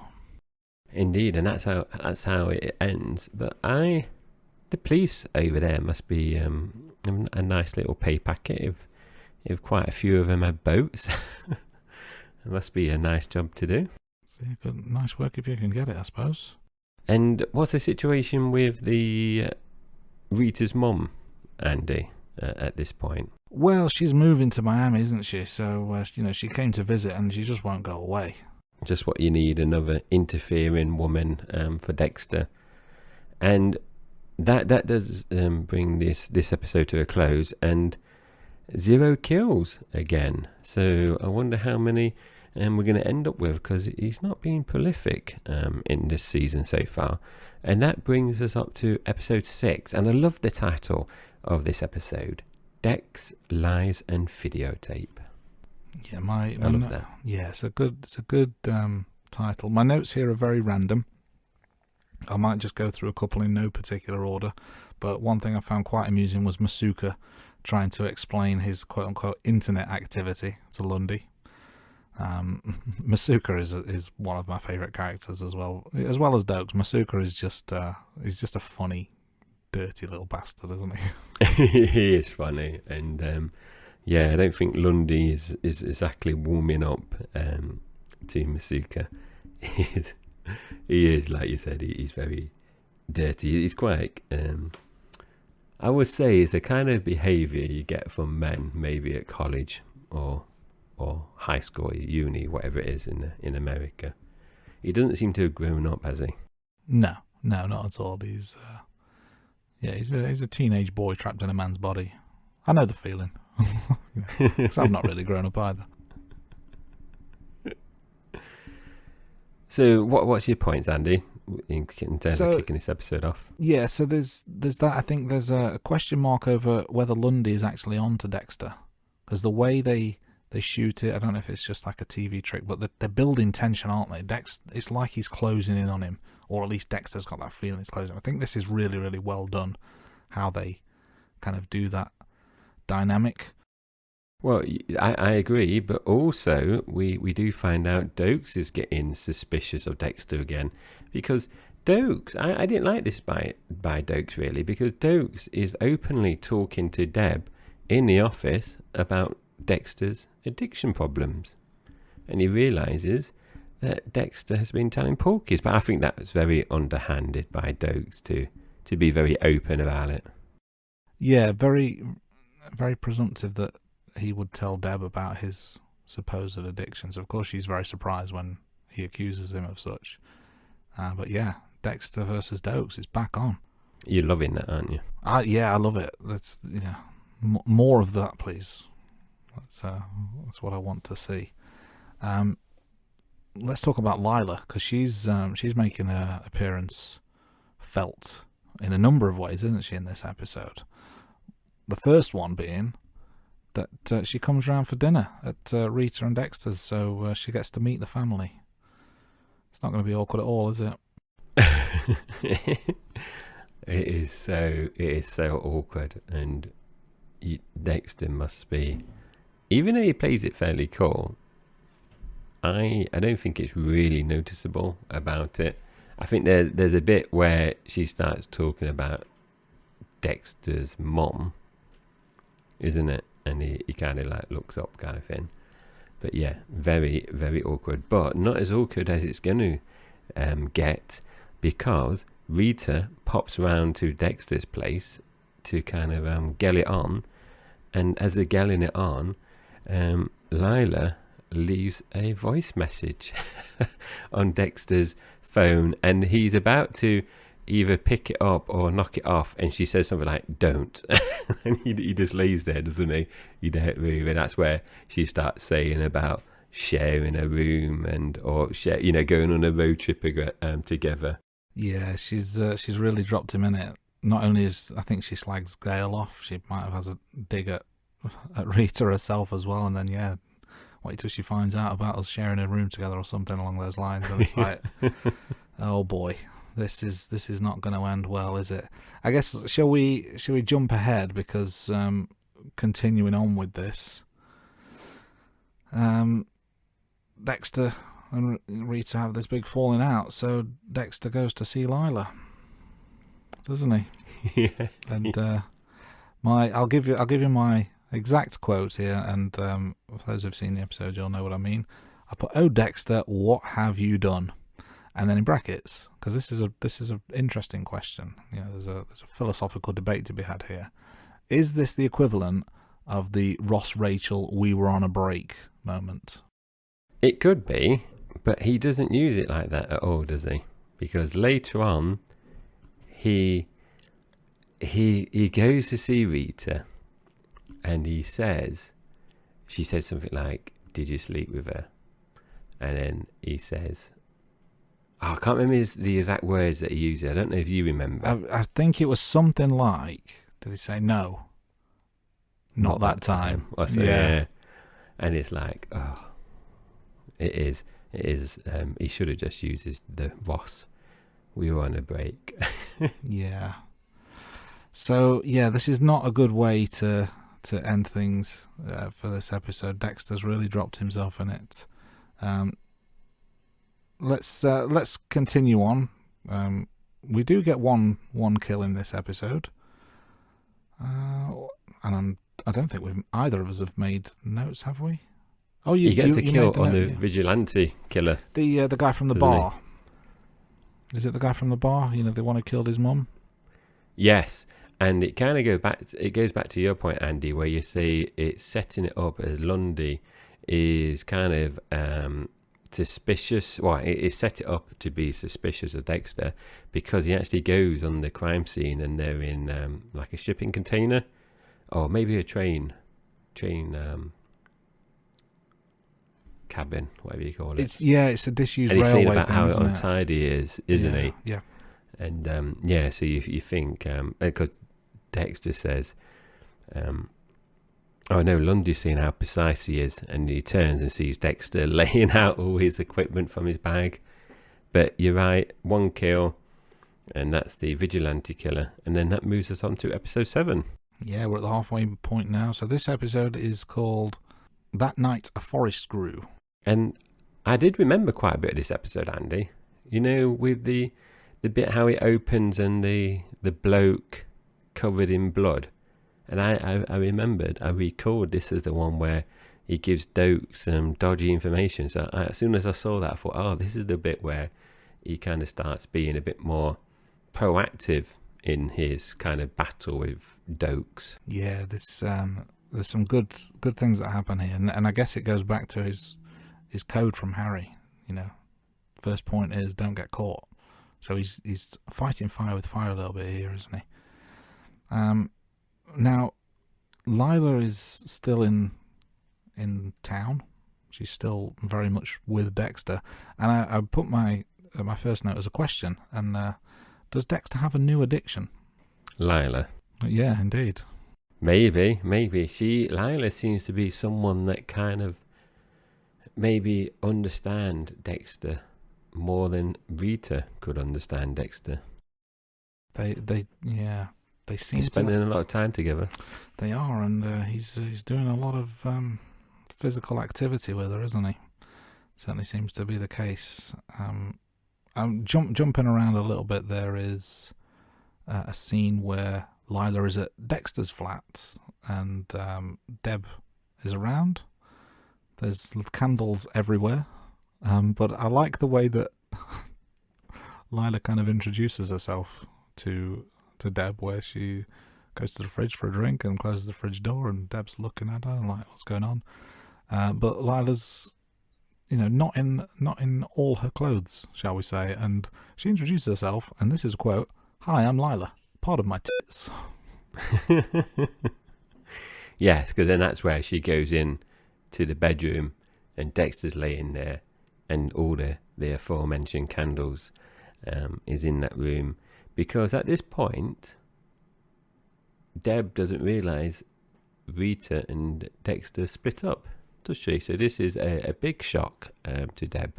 Indeed, and that's how it ends. But the police over there must be a nice little pay packet if quite a few of them have boats. It must be a nice job to do. Nice work if you can get it, I suppose. And what's the situation with the Rita's mum, Andy, at this point? Well, she's moving to Miami, isn't she? So, she came to visit and she just won't go away. Just what you need, another interfering woman for Dexter. And that does bring this episode to a close, and 0 kills again. So I wonder how many we're going to end up with, because he's not been prolific in this season so far. And that brings us up to episode 6, and I love the title of this episode, Dex, Lies and Videotape. Yeah, I love that. Yeah, it's a good title. My notes here are very random. I might just go through a couple in no particular order, but one thing I found quite amusing was Masuka trying to explain his quote-unquote internet activity to Lundy. Masuka is one of my favourite characters as well as Doakes. Masuka is just he's just a funny, dirty little bastard, isn't he? He is funny, and I don't think Lundy is exactly warming up to Masuka. He is, like you said, he's very dirty. He's quite, I would say, is the kind of behaviour you get from men, maybe at college or high school, uni, whatever it is in America. He doesn't seem to have grown up, has he? No, not at all. He's a teenage boy trapped in a man's body. I know the feeling. Because I've not really grown up either. So what's your points, Andy, in terms of kicking this episode off? Yeah, so there's that. I think there's a question mark over whether Lundy is actually on to Dexter, because the way they shoot it, I don't know if it's just like a TV trick, but they're building tension, aren't they? It's like he's closing in on him, or at least Dexter's got that feeling he's closing. I think this is really, really well done, how they kind of do that dynamic. Well, I agree, but also we do find out Doakes is getting suspicious of Dexter again, because Doakes, I didn't like this by Doakes really, because Doakes is openly talking to Deb in the office about Dexter's addiction problems, and he realises that Dexter has been telling porkies, but I think that was very underhanded by Doakes to be very open about it. Yeah, very, very presumptive that he would tell Deb about his supposed addictions. Of course, she's very surprised when he accuses him of such. But yeah, Dexter versus Doakes is back on. You're loving that, aren't you? Yeah, I love it. Let's more of that, please. That's what I want to see. Let's talk about Lila, because she's making her appearance felt in a number of ways, isn't she, in this episode? The first one being that she comes round for dinner at Rita and Dexter's, so she gets to meet the family. It's not going to be awkward at all, is it? It is so awkward, and Dexter must be, even though he plays it fairly cool, I don't think it's really noticeable about it. I think there's a bit where she starts talking about Dexter's mom, isn't it? And he kind of like looks up, kind of thing. But yeah, very, very awkward. But not as awkward as it's going to get, because Rita pops round to Dexter's place to kind of gel it on. And as they're gelling it on, Lila leaves a voice message on Dexter's phone, and he's about to either pick it up or knock it off, and she says something like "don't," and he just lays there, doesn't he? He don't move, and that's where she starts saying about sharing a room or going on a road trip together. Yeah, she's really dropped him in it. Not only I think she slags Gail off, she might have had a dig at Rita herself as well, and then wait till she finds out about us sharing a room together or something along those lines, and it's like, oh boy. This is not going to end well, is it? I guess shall we jump ahead, because continuing on with this, Dexter and Rita have this big falling out. So Dexter goes to see Lila, doesn't he? Yeah. And I'll give you my exact quote here. And for those who've seen the episode, you'll know what I mean. I put, "Oh Dexter, what have you done?" And then in brackets, because this is an interesting question. There's a philosophical debate to be had here. Is this the equivalent of the Ross Rachel "we were on a break" moment? It could be, but he doesn't use it like that at all, does he? Because later on, he goes to see Rita, and she says something like, "Did you sleep with her?" And then he says, I can't remember the exact words that he used. I don't know if you remember. I think it was something like, did he say no? Not that time. Yeah. And it's like, oh, it is. He should have just used the Ross. We were on a break. Yeah. So, yeah, this is not a good way to end things for this episode. Dexter's really dropped himself in it. Let's continue on. We do get one kill in this episode, and I don't think either of us have made notes, have we? Oh, he gets a kill on the yeah. vigilante killer. The guy from the bar. Is it the guy from the bar? The one who killed his mum. Yes, and it kind of goes back to your point, Andy, where you say it's setting it up as Lundy is kind of suspicious. Well, it set it up to be suspicious of Dexter because he actually goes on the crime scene and they're in like a shipping container or maybe a train cabin, whatever you call it. It's a disused railway. And he's saying about how untidy he is, isn't he? Yeah. And so you think because Dexter says, "Oh no, Lundy's seeing how precise he is," and he turns and sees Dexter laying out all his equipment from his bag. But you're right, one kill, and that's the vigilante killer, and then that moves us on to episode 7. Yeah, we're at the halfway point now. So this episode is called "That Night a Forest Grew." And I did remember quite a bit of this episode, Andy. With the bit how it opens and the bloke covered in blood. And I recalled this as the one where he gives Doakes some dodgy information. So as soon as I saw that, I thought, oh, this is the bit where he kind of starts being a bit more proactive in his kind of battle with Doakes. Yeah, there's some good things that happen here. And I guess it goes back to his code from Harry. First point is don't get caught. So he's fighting fire with fire a little bit here, isn't he? Now, Lila is still in town. She's still very much with Dexter. And I put my first note as a question. And does Dexter have a new addiction? Lila. Yeah, indeed. Maybe. Lila seems to be someone that kind of maybe understand Dexter more than Rita could understand Dexter. They seem He's spending a lot of time together. They are, and he's doing a lot of physical activity with her, isn't he? Certainly seems to be the case. I'm jumping around a little bit. There is a scene where Lila is at Dexter's flat, and Deb is around. There's candles everywhere, but I like the way that Lila kind of introduces herself to Deb, where she goes to the fridge for a drink and closes the fridge door, and Deb's looking at her and like, what's going on? But Lila's, not in all her clothes, shall we say, and she introduces herself, and this is a quote: "Hi, I'm Lila. Pardon my tits." Yes, because then that's where she goes in to the bedroom, and Dexter's laying there, and all the aforementioned candles is in that room. Because at this point, Deb doesn't realise Rita and Dexter split up, does she? So this is a big shock to Deb.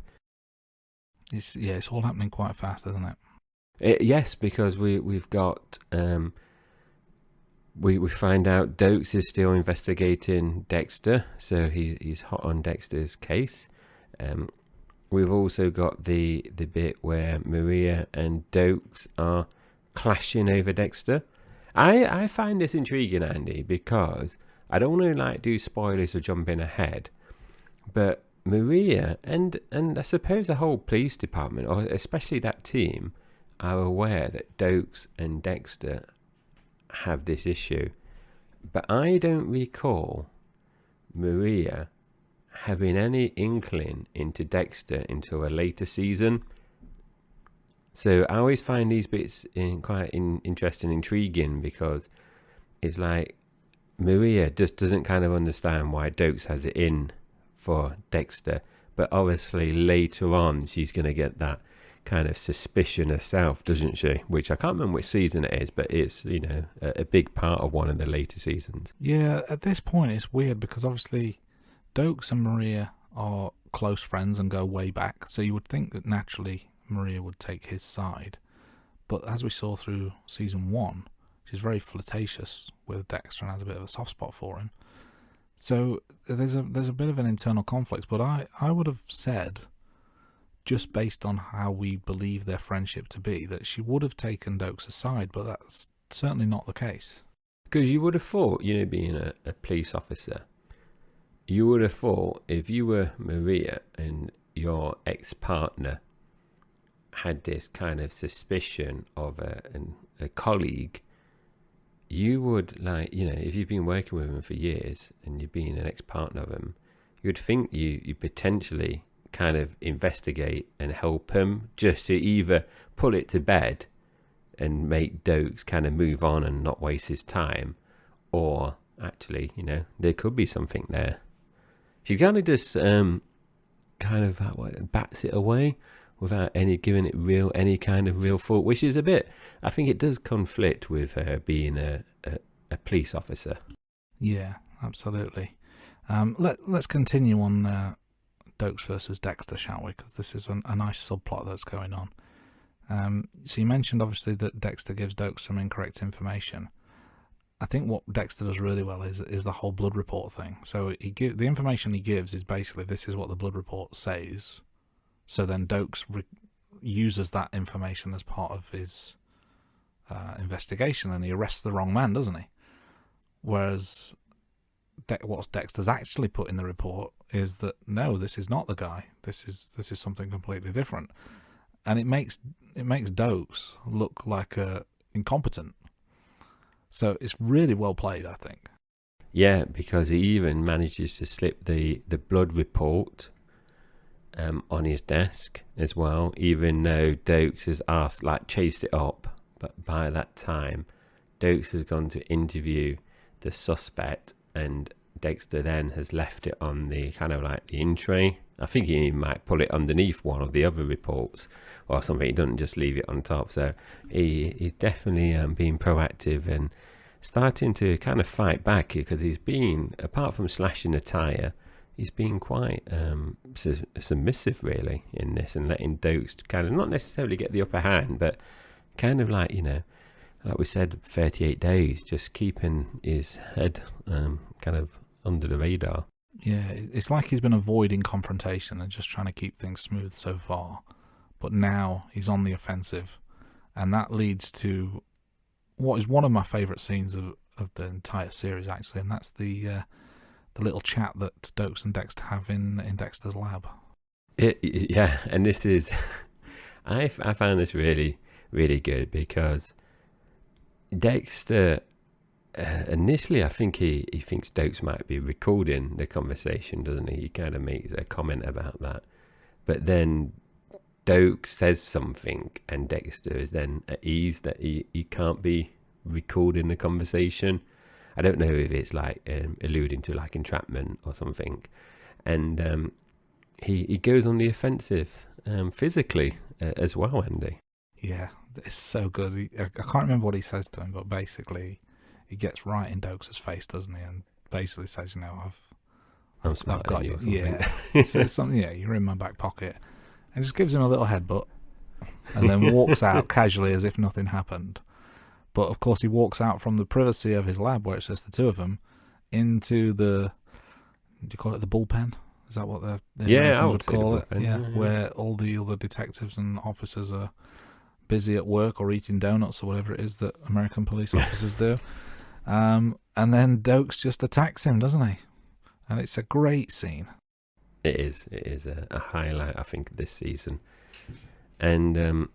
It's all happening quite fast, isn't it? Yes, because we've got we find out Doakes is still investigating Dexter, so he's hot on Dexter's case. we've also got the bit where Maria and Doakes are clashing over Dexter. I find this intriguing, Andy, because I don't want to do spoilers or jump in ahead, but Maria and I suppose the whole police department, or especially that team, are aware that Doakes and Dexter have this issue. But I don't recall Maria having any inkling into Dexter until a later season. So I always find these bits quite interesting, intriguing, because it's like Maria just doesn't kind of understand why Doakes has it in for Dexter, but obviously later on she's going to get that kind of suspicion herself, doesn't she? Which I can't remember which season it is, but it's, a big part of one of the later seasons. Yeah, at this point it's weird because obviously Doakes and Maria are close friends and go way back, so you would think that naturally Maria would take his side. But as we saw through season 1, she's very flirtatious with Dexter and has a bit of a soft spot for him. So there's a bit of an internal conflict, but I would have said, just based on how we believe their friendship to be, that she would have taken Doakes aside, but that's certainly not the case. Because you would have thought, being a police officer, you would have thought if you were Maria and your ex-partner had this kind of suspicion of a colleague, you would, if you've been working with him for years and you've been an ex-partner of him, you'd think you potentially kind of investigate and help him, just to either put it to bed and make Doakes kind of move on and not waste his time, or actually, there could be something there. She kind of just bats it away without giving it any kind of real thought, which is a bit, I think it does conflict with her being a police officer. Yeah, absolutely. Let's continue on Doakes versus Dexter, shall we? Because this is a nice subplot that's going on. So you mentioned obviously that Dexter gives Doakes some incorrect information. I think what Dexter does really well is the whole blood report thing. So the information he gives is basically, this is what the blood report says. So then Doakes uses that information as part of his investigation, and he arrests the wrong man, doesn't he? Whereas what Dexter's actually put in the report is that no, this is not the guy. This is something completely different, and it makes Doakes look like incompetent. So it's really well played, I think. Yeah, because he even manages to slip the blood report on his desk as well, even though Doakes has chased it up. But by that time, Doakes has gone to interview the suspect, and Dexter then has left it on the kind of the in tray. I think he might put it underneath one of the other reports or something. He doesn't just leave it on top. So he's definitely being proactive and starting to kind of fight back, because he's been, apart from slashing the tyre, he's been quite submissive really in this, and letting Doakes kind of not necessarily get the upper hand, but kind of like we said, 38 days, just keeping his head kind of under the radar. Yeah, it's like he's been avoiding confrontation and just trying to keep things smooth so far. But now he's on the offensive, and that leads to what is one of my favourite scenes of the entire series, actually, and that's the little chat that Doakes and Dexter have in Dexter's lab. Yeah, and this is... I found this really, really good, because Dexter... initially, I think he thinks Doakes might be recording the conversation, doesn't he? He kind of makes a comment about that. But then Doakes says something, and Dexter is then at ease that he can't be recording the conversation. I don't know if it's alluding to entrapment or something. And he goes on the offensive physically as well, Andy. Yeah, it's so good. I can't remember what he says to him, but basically... he gets right in Doakes' face, doesn't he? And basically says, I've got you. Yeah. So something, you're in my back pocket. And just gives him a little headbutt, and then walks out casually as if nothing happened. But of course, he walks out from the privacy of his lab, where it's just the two of them, into the, do you call it the bullpen? Is that what the Yeah, I Americans would say call the it? bullpen, Yeah, yeah. where all the other detectives and officers are busy at work or eating donuts or whatever it is that American police officers do. And then Doakes just attacks him, doesn't he? And it's a great scene. It is a highlight, I think, this season. And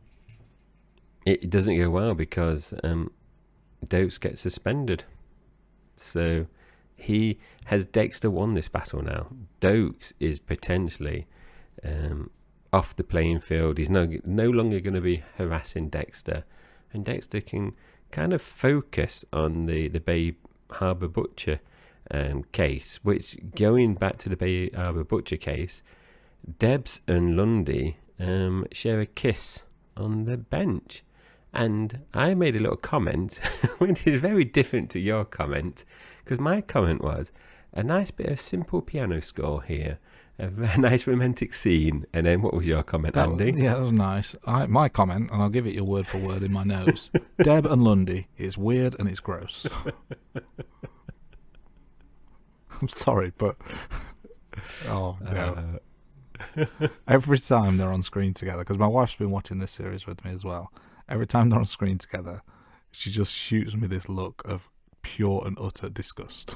it doesn't go well because Doakes gets suspended. So has Dexter won this battle now? Doakes is potentially off the playing field. He's no longer going to be harassing Dexter. And Dexter can kind of focus on the Bay Harbour Butcher case, which, going back to the Bay Harbour Butcher case, Debs and Lundy share a kiss on the bench. And I made a little comment, which is very different to your comment, because my comment was a nice bit of simple piano score here, a very nice romantic scene. And then what was your comment, Andy? Yeah, that was nice. My comment, and I'll give it your word for word in my notes. Deb and Lundy is weird and it's gross. I'm sorry, but oh no. Every time they're on screen together, because my wife's been watching this series with me as well, every time they're on screen together, she just shoots me this look of pure and utter disgust.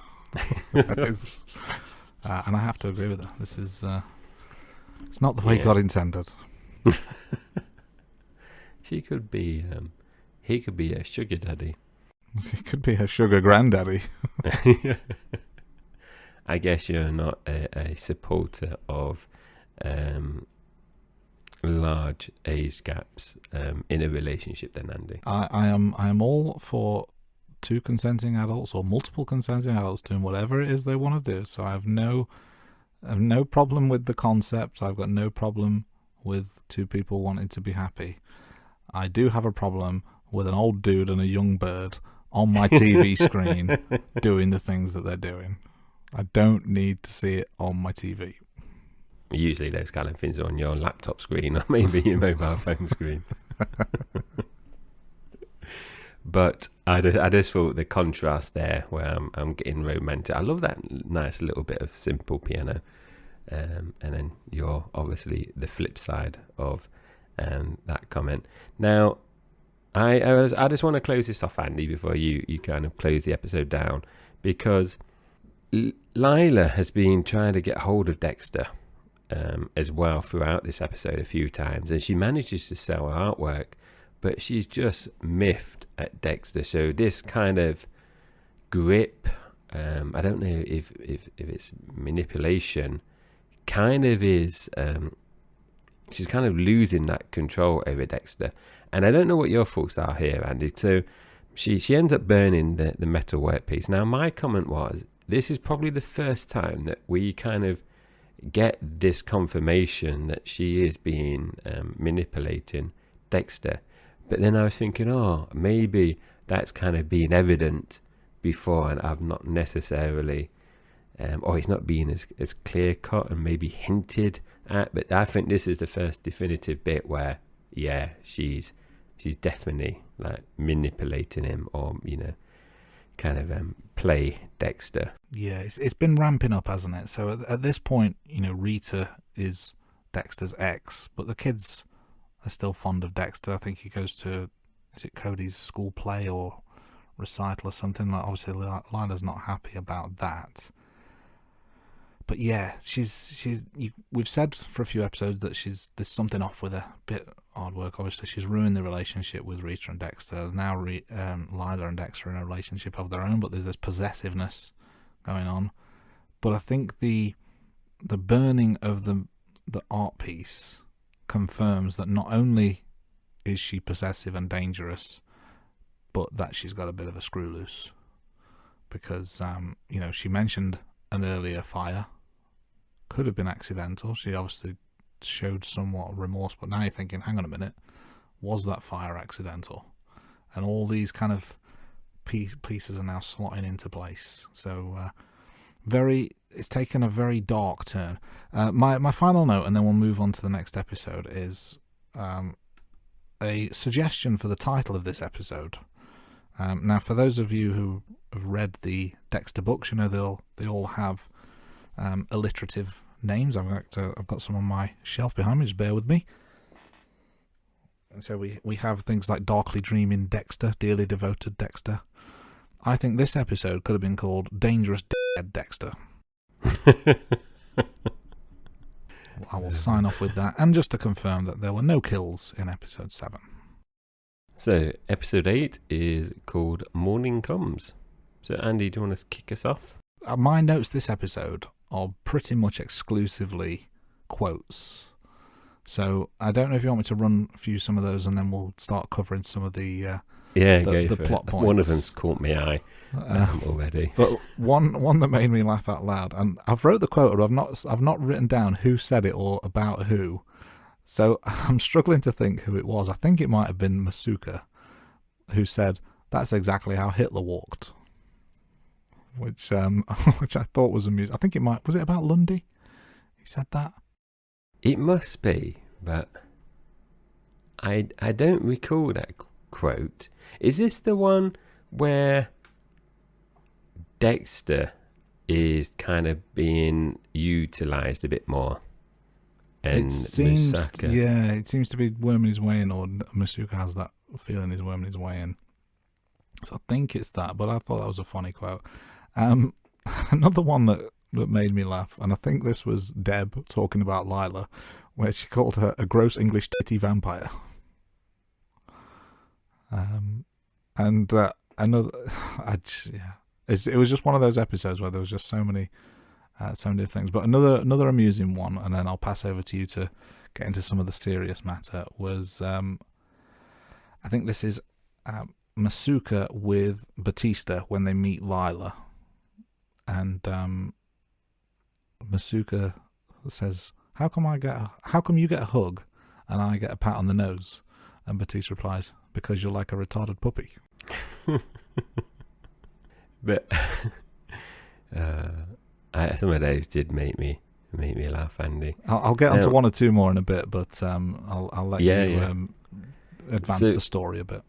And I have to agree with her. This is it's not the way God intended. She could be he could be a sugar daddy. He could be a sugar granddaddy. I guess you're not a supporter of large age gaps in a relationship then, Andy. I am all for two consenting adults or multiple consenting adults doing whatever it is they want to do. So I have no problem with the concept. I've got no problem with two people wanting to be happy. I do have a problem with an old dude and a young bird on my TV screen doing the things that they're doing. I don't need to see it on my TV. Usually those kind of things are on your laptop screen or maybe your mobile phone screen. But I just thought the contrast there, where I'm getting romantic. I love that nice little bit of simple piano. And then you're obviously the flip side of that comment. Now, I just want to close this off, Andy, before you kind of close the episode down, because Lila has been trying to get hold of Dexter as well throughout this episode a few times, and she manages to sell her artwork, but she's just miffed at Dexter. So this kind of grip, I don't know if it's manipulation, kind of is, she's kind of losing that control over Dexter. And I don't know what your thoughts are here, Andy. So she ends up burning the metal workpiece. Now, my comment was, this is probably the first time that we kind of get this confirmation that she is being manipulating Dexter. But then I was thinking, maybe that's kind of been evident before, and I've not necessarily, or it's not been as clear cut and maybe hinted at. But I think this is the first definitive bit where, yeah, she's definitely like manipulating him, or kind of play Dexter. Yeah, it's been ramping up, hasn't it? So at this point, Rita is Dexter's ex, but the kids are still fond of Dexter. I think he goes to, is it Cody's school play or recital or something? Like, obviously Lila's not happy about that. But yeah, we've said for a few episodes that there's something off with her. Bit hard work, obviously. She's ruined the relationship with Rita and Dexter. Now Lila and Dexter are in a relationship of their own, but there's this possessiveness going on. But I think the burning of the art piece confirms that not only is she possessive and dangerous, but that she's got a bit of a screw loose. Because she mentioned an earlier fire. Could have been accidental. She obviously showed somewhat remorse, but now you're thinking, hang on a minute, was that fire accidental? And all these kind of pieces are now slotting into place. So it's taken a very dark turn. My final note, and then we'll move on to the next episode, is a suggestion for the title of this episode. Now, for those of you who have read the Dexter books, they all have alliterative names. I've got some on my shelf behind me. Just bear with me. And so we have things like Darkly Dreaming Dexter, Dearly Devoted Dexter. I think this episode could have been called Dangerous Dead Dexter. I will sign off with that. And just to confirm that there were no kills in episode 7. So, episode 8 is called Morning Comes. So, Andy, do you want to kick us off? My notes this episode are pretty much exclusively quotes. So, I don't know if you want me to run through some of those and then we'll start covering some of the plot points. One of them's caught my eye already. But one that made me laugh out loud, and I've wrote the quote, but I've not written down who said it or about who. So I'm struggling to think who it was. I think it might have been Masuka, who said, "That's exactly how Hitler walked," which I thought was amusing. I think was it about Lundy? He said that. It must be, but I don't recall that quote. Is this the one where Dexter is kind of being utilised a bit more? And it seems Misaka. to be worming his way in, or Masuka has that feeling he's worming his way in. So I think it's that, but I thought that was a funny quote. Another one that made me laugh, and I think this was Deb talking about Lila, where she called her a gross English titty vampire. Another, it was just one of those episodes where there was just so many things. But another amusing one, and then I'll pass over to you to get into some of the serious matter. Was I think this is Masuka with Batista when they meet Lila, and Masuka says, "How come you get a hug and I get a pat on the nose?" And Batista replies, "Because you're like a retarded puppy." But some of those did make me laugh, Andy. I'll get onto one or two more in a bit, but I'll let you advance the story a bit.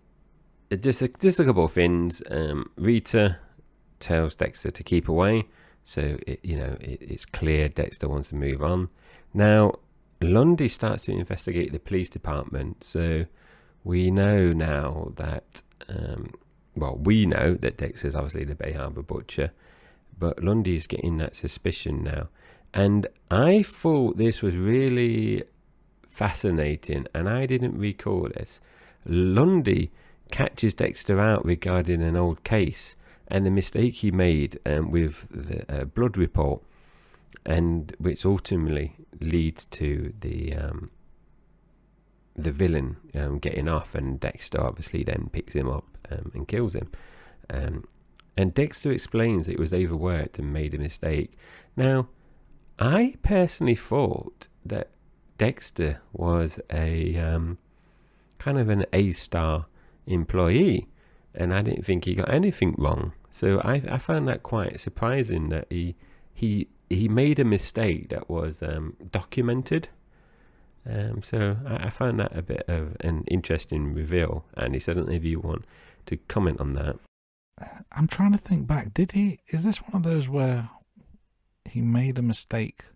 Just a couple of things. Rita tells Dexter to keep away, so it's clear Dexter wants to move on. Now, Lundy starts to investigate the police department, so we know now that we know that Dexter's obviously the Bay Harbor butcher, but Lundy's getting that suspicion now. And I thought this was really fascinating, and I didn't recall this. Lundy catches Dexter out regarding an old case and the mistake he made with the blood report, and which ultimately leads to the villain getting off, and Dexter obviously then picks him up and kills him. And Dexter explains it was overworked and made a mistake. Now, I personally thought that Dexter was a kind of an A-star employee, and I didn't think he got anything wrong. So I found that quite surprising that he made a mistake that was documented. So I found that a bit of an interesting reveal, Andy. So I don't know if you want to comment on that. I'm trying to think back. Is this one of those where he made a mistake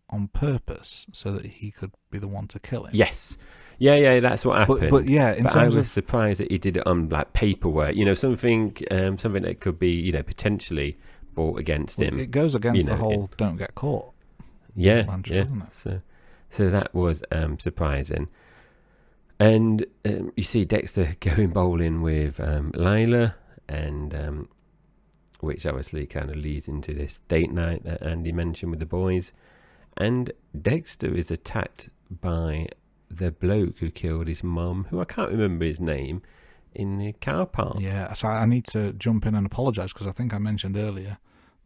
on purpose so that he could be the one to kill him? Yes. Yeah, that's what happened. But I was surprised that he did it on like paperwork. Something that could be potentially brought against him. It goes against the whole "don't get caught." Mantra, doesn't it? So that was surprising. And you see Dexter going bowling with Lila, and which obviously kind of leads into this date night that Andy mentioned with the boys. And Dexter is attacked by the bloke who killed his mum, who I can't remember his name, in the car park. Yeah, so I need to jump in and apologise, because I think I mentioned earlier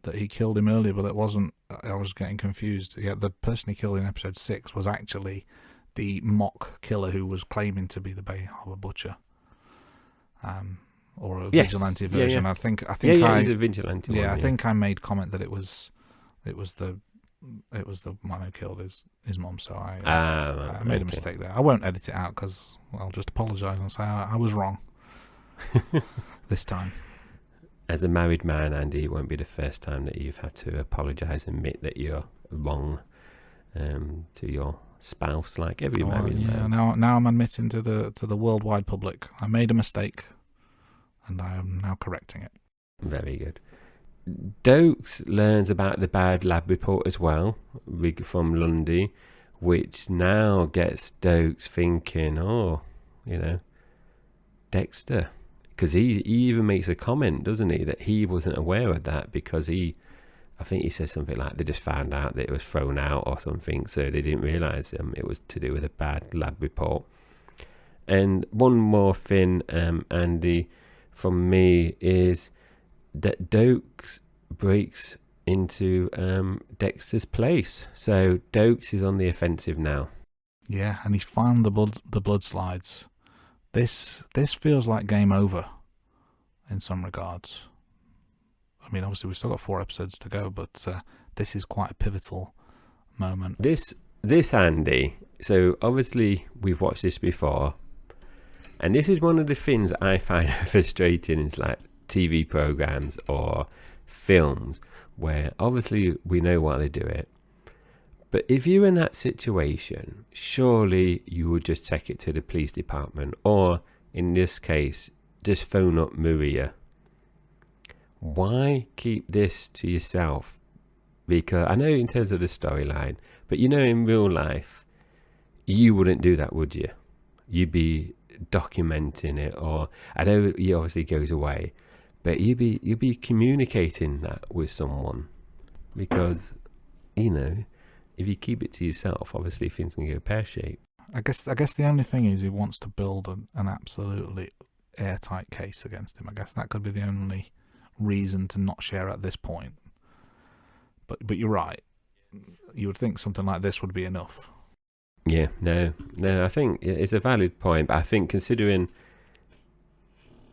that he killed him earlier, but it wasn't. I was getting confused. Yeah, the person he killed in episode 6 was actually the mock killer who was claiming to be the Bay Harbor butcher, or a vigilante version. Yeah. I think he's a vigilante. Yeah, I think I made comment that it was the man who killed his mum. So I made a mistake there. I won't edit it out because I'll just apologise and say I was wrong this time. As a married man, Andy, it won't be the first time that you've had to apologise and admit that you're wrong to your spouse, like every married man. Now I'm admitting to the worldwide public, I made a mistake, and I am now correcting it. Very good. Doakes learns about the bad lab report as well from Lundy, which now gets Doakes thinking, Dexter. Because he even makes a comment, doesn't he, that he wasn't aware of that because I think he says something like they just found out that it was thrown out or something, so they didn't realise it was to do with a bad lab report. And one more thing, Andy, from me is that Doakes breaks into Dexter's place. So Doakes is on the offensive now. Yeah, and he's found the blood slides. This feels like game over in some regards. I mean, obviously we've still got 4 episodes to go, but this is quite a pivotal moment. This Andy, so obviously we've watched this before, and this is one of the things I find frustrating is like TV programs or films where obviously we know why they do it, but if you're in that situation, surely you would just take it to the police department, or in this case just phone up Maria. Why keep this to yourself? Because I know in terms of the storyline, but in real life you wouldn't do that, would you? You'd be documenting it, or I know he obviously goes away, but you'd be communicating that with someone, because if you keep it to yourself, obviously things can go pear-shaped. I guess the only thing is he wants to build an absolutely airtight case against him. I guess that could be the only reason to not share at this point. But you're right. You would think something like this would be enough. Yeah, no, I think it's a valid point, but I think considering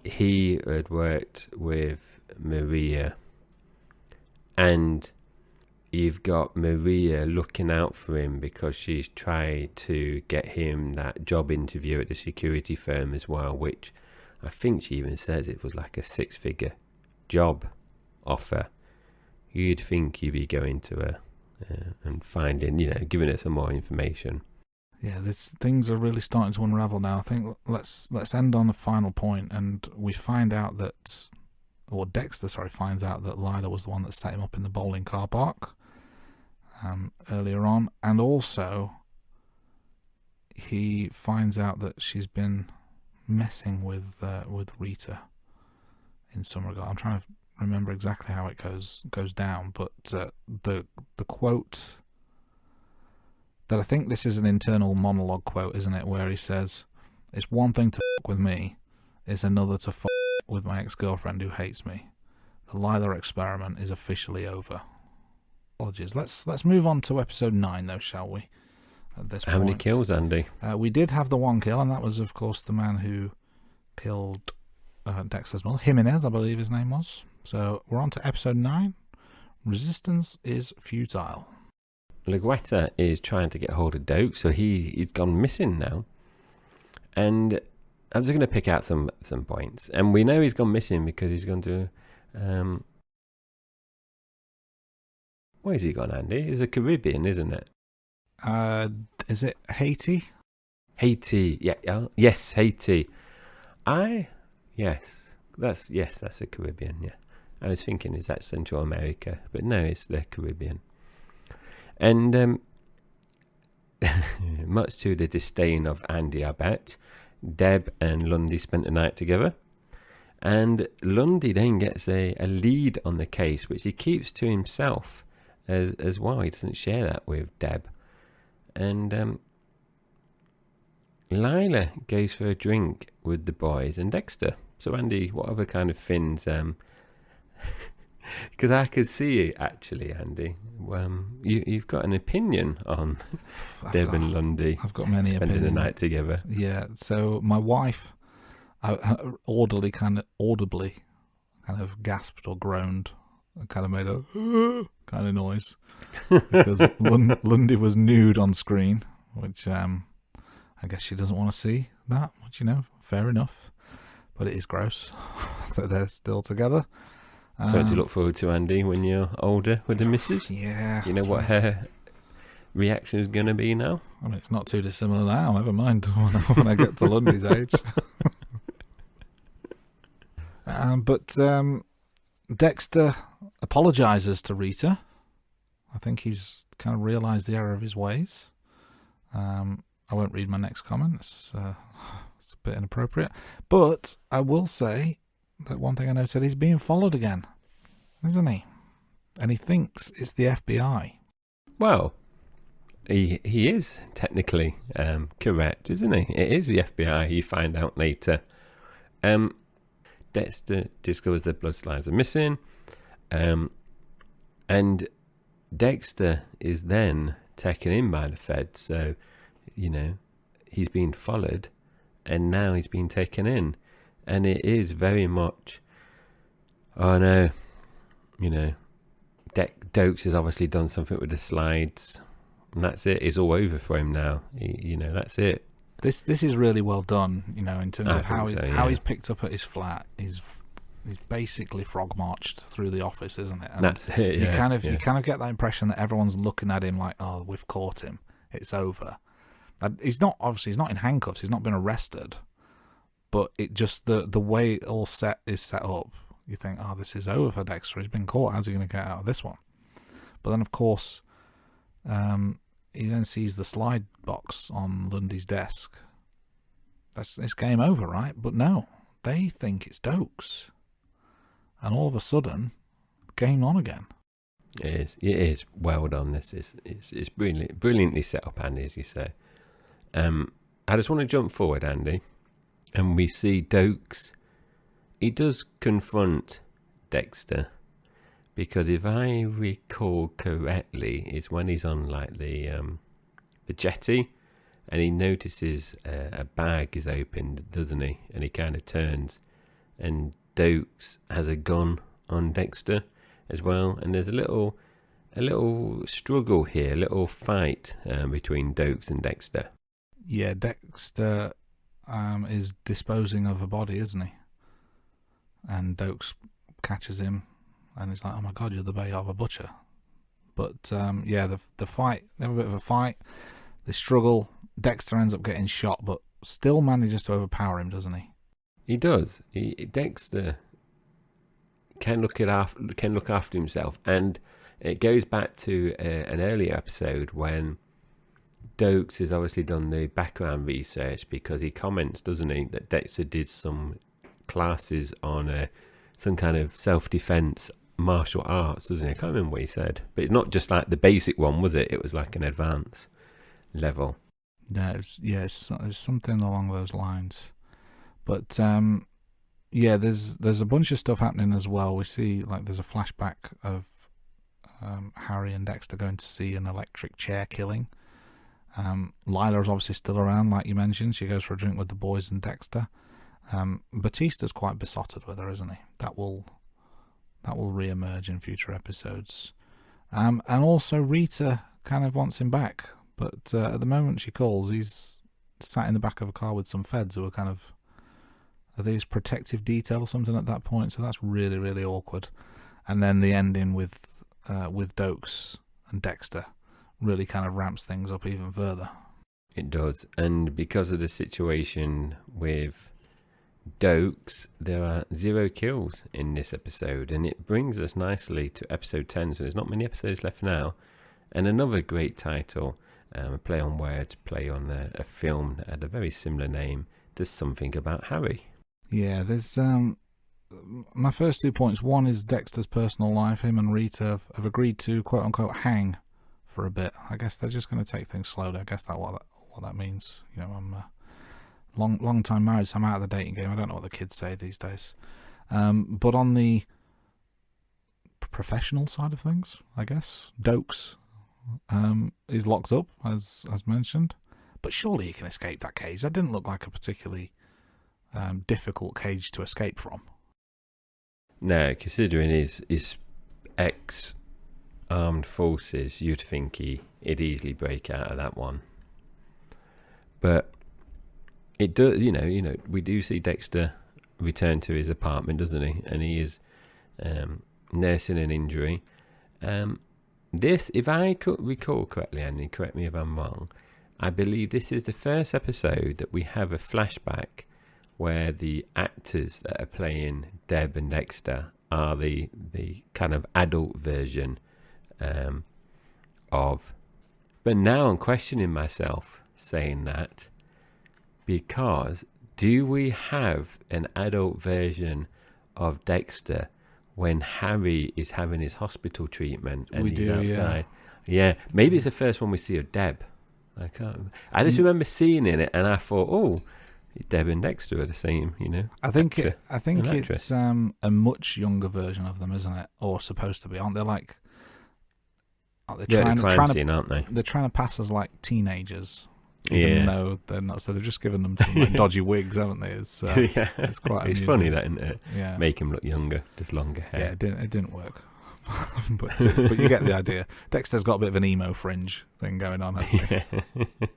he had worked with Maria, and you've got Maria looking out for him because she's tried to get him that job interview at the security firm as well, which I think she even says it was like a 6-figure job offer. You'd think he'd be going to her and finding, giving her some more information. Yeah, things are really starting to unravel now. I think let's end on the final point, and we find out that, or Dexter, finds out that Lila was the one that set him up in the bowling car park earlier on, and also he finds out that she's been messing with Rita in some regard. I'm trying to remember exactly how it goes down, but the quote that, I think this is an internal monologue quote, isn't it, where he says, "It's one thing to fuck with me, it's another to fuck with my ex-girlfriend who hates me. The Lila experiment is officially over." Apologies. Let's move on to episode 9 though, shall we? At this How many kills, Andy? We did have the one kill, and that was of course the man who killed Dexter's mother, Jimenez, I believe his name was. So we're on to episode 9. Resistance is futile. Leguetta is trying to get hold of Doakes, so he's gone missing now. And I'm just going to pick out some points. And we know he's gone missing because he's gone to... where's he gone, Andy? It's the Caribbean, isn't it? Is it Haiti? Haiti, yeah. Yes, Haiti. That's the Caribbean, yeah. I was thinking, is that Central America? But no, it's the Caribbean. And much to the disdain of Andy, I bet, Deb and Lundy spent the night together. And Lundy then gets a lead on the case, which he keeps to himself as well. He doesn't share that with Deb. And Lila goes for a drink with the boys and Dexter. So Andy, what other kind of things... Because I could see it actually, Andy. You've got an opinion on Deb and Lundy. I've got many spending opinions. the night together. Yeah. So my wife, audibly kind of gasped or groaned, and kind of made a kind of noise because Lundy was nude on screen, which I guess she doesn't want to see that. Which fair enough, but it is gross that they're still together. Something to look forward to, Andy, when you're older with the missus. Yeah. You know what her reaction is going to be now? I mean, it's not too dissimilar now, never mind when I get to Lundy's age. But Dexter apologises to Rita. I think he's kind of realised the error of his ways. I won't read my next comment. It's a bit inappropriate. But I will say that one thing I noted, he's being followed again, isn't he? And he thinks it's the FBI. Well, he is technically correct, isn't he? It is the FBI, you find out later. Dexter discovers the blood slides are missing. And Dexter is then taken in by the Fed. So, he's been followed and now he's been taken in. And it is very much, Doakes has obviously done something with the slides. And that's it. It's all over for him now. That's it. This is really well done, in terms of how he's picked up at his flat. He's basically frog marched through the office, isn't it? And that's it. Yeah, you kind of get that impression that everyone's looking at him like, oh, we've caught him. It's over. And he's not in handcuffs. He's not been arrested. But it just the way it all is set up, you think, oh, this is over for Dexter. He's been caught. How's he going to get out of this one? But then, of course, he then sees the slide box on Lundy's desk. It's game over, right? But no, they think it's Doakes. And all of a sudden, game on again. It is well done. It's brilliantly set up, Andy, as you say. I just want to jump forward, Andy, and we see Doakes. He does confront Dexter, because if I recall correctly, it's when he's on like the jetty, and he notices a bag is opened, doesn't he? And he kind of turns, and Doakes has a gun on Dexter as well, and there's a little struggle here, a little fight between Doakes and Dexter. Yeah, Dexter is disposing of a body, isn't he? And Doakes catches him, and he's like, "Oh my God, you're the bait of a butcher." But the fight, they have a bit of a fight. They struggle. Dexter ends up getting shot, but still manages to overpower him, doesn't he? He does. Dexter can look after himself, and it goes back to an earlier episode when Doakes has obviously done the background research, because he comments, doesn't he, that Dexter did some classes on some kind of self-defense martial arts, doesn't he? I can't remember what he said, but it's not just like the basic one, was it? It was like an advanced level. It's something along those lines. But there's a bunch of stuff happening as well. We see like there's a flashback of Harry and Dexter going to see an electric chair killing. Lila's obviously still around, like you mentioned. She goes for a drink with the boys and Dexter. Batista's quite besotted with her, isn't he? That will re-emerge in future episodes. And also Rita kind of wants him back, but at the moment she calls, he's sat in the back of a car with some feds who are kind of, are these protective detail or something at that point? So that's really, really awkward. And then the ending with Doakes and Dexter really kind of ramps things up even further. It does. And because of the situation with Doakes, there are 0 kills in this episode, and it brings us nicely to episode 10, so there's not many episodes left now. And another great title, a play on words, play on a film that had a very similar name, There's Something About Harry. Yeah, there's my first 2 points. One is Dexter's personal life. Him and Rita have agreed to quote unquote hang for a bit. I guess they're just going to take things slowly. I guess that's what that means. I'm long time married, so I'm out of the dating game. I don't know what the kids say these days. But on the professional side of things, I guess Doakes is locked up, as mentioned. But surely he can escape that cage. That didn't look like a particularly difficult cage to escape from. No, considering his ex-armed forces, you'd think he'd easily break out of that one. But it does, we do see Dexter return to his apartment, doesn't he? And he is nursing an injury. This, if I could recall correctly, Andy, correct me if I'm wrong, I believe this is the first episode that we have a flashback where the actors that are playing Deb and Dexter are the kind of adult version of. But now I'm questioning myself saying that, because do we have an adult version of Dexter when Harry is having his hospital treatment and he's outside? Yeah, maybe it's the first one we see of Deb. I just remember seeing it and I thought, oh, Deb and Dexter are the same, I think it's a much younger version of them, isn't it? Or supposed to be, aren't they? Like, they're trying to pass as like teenagers, even though they're not. So they've just given them some like, dodgy wigs, haven't they? It's it's quite. It's amusing. Funny that, isn't it? Yeah, make them look younger, just longer hair. Yeah, it didn't work. but you get the idea. Dexter's got a bit of an emo fringe thing going on, hasn't he?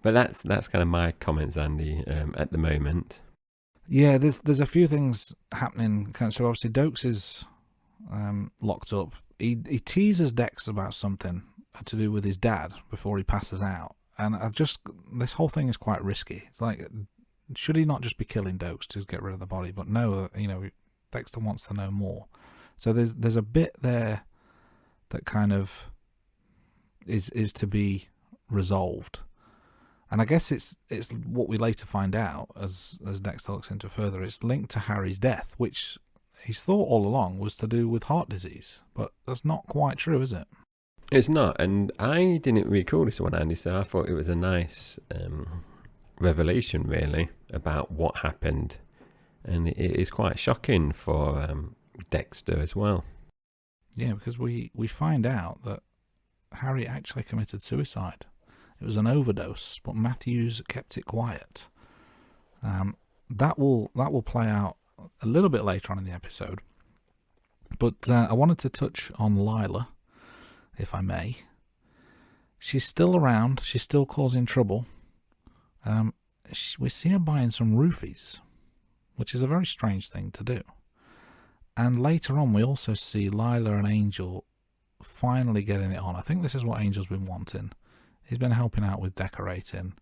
But that's kind of my comments, Andy, at the moment. Yeah, there's a few things happening. So obviously Doakes is locked up. He teases Dex about something to do with his dad before he passes out, and this whole thing is quite risky. It's like, should he not just be killing Doakes to get rid of the body? But no, Dexter wants to know more. So there's a bit there that kind of is to be resolved. And I guess it's what we later find out as Dexter looks into further. It's linked to Harry's death, which he's thought all along was to do with heart disease. But that's not quite true, is it? It's not. And I didn't recall this one, Andy, so I thought it was a nice revelation, really, about what happened. And it is quite shocking for Dexter as well. Yeah, because we find out that Harry actually committed suicide. It was an overdose, but Matthews kept it quiet. That will play out a little bit later on in the episode. But I wanted to touch on Lila, if I may. She's still around. She's still causing trouble. We see her buying some roofies, which is a very strange thing to do. And later on, we also see Lila and Angel finally getting it on. I think this is what Angel's been wanting. He's been helping out with decorating.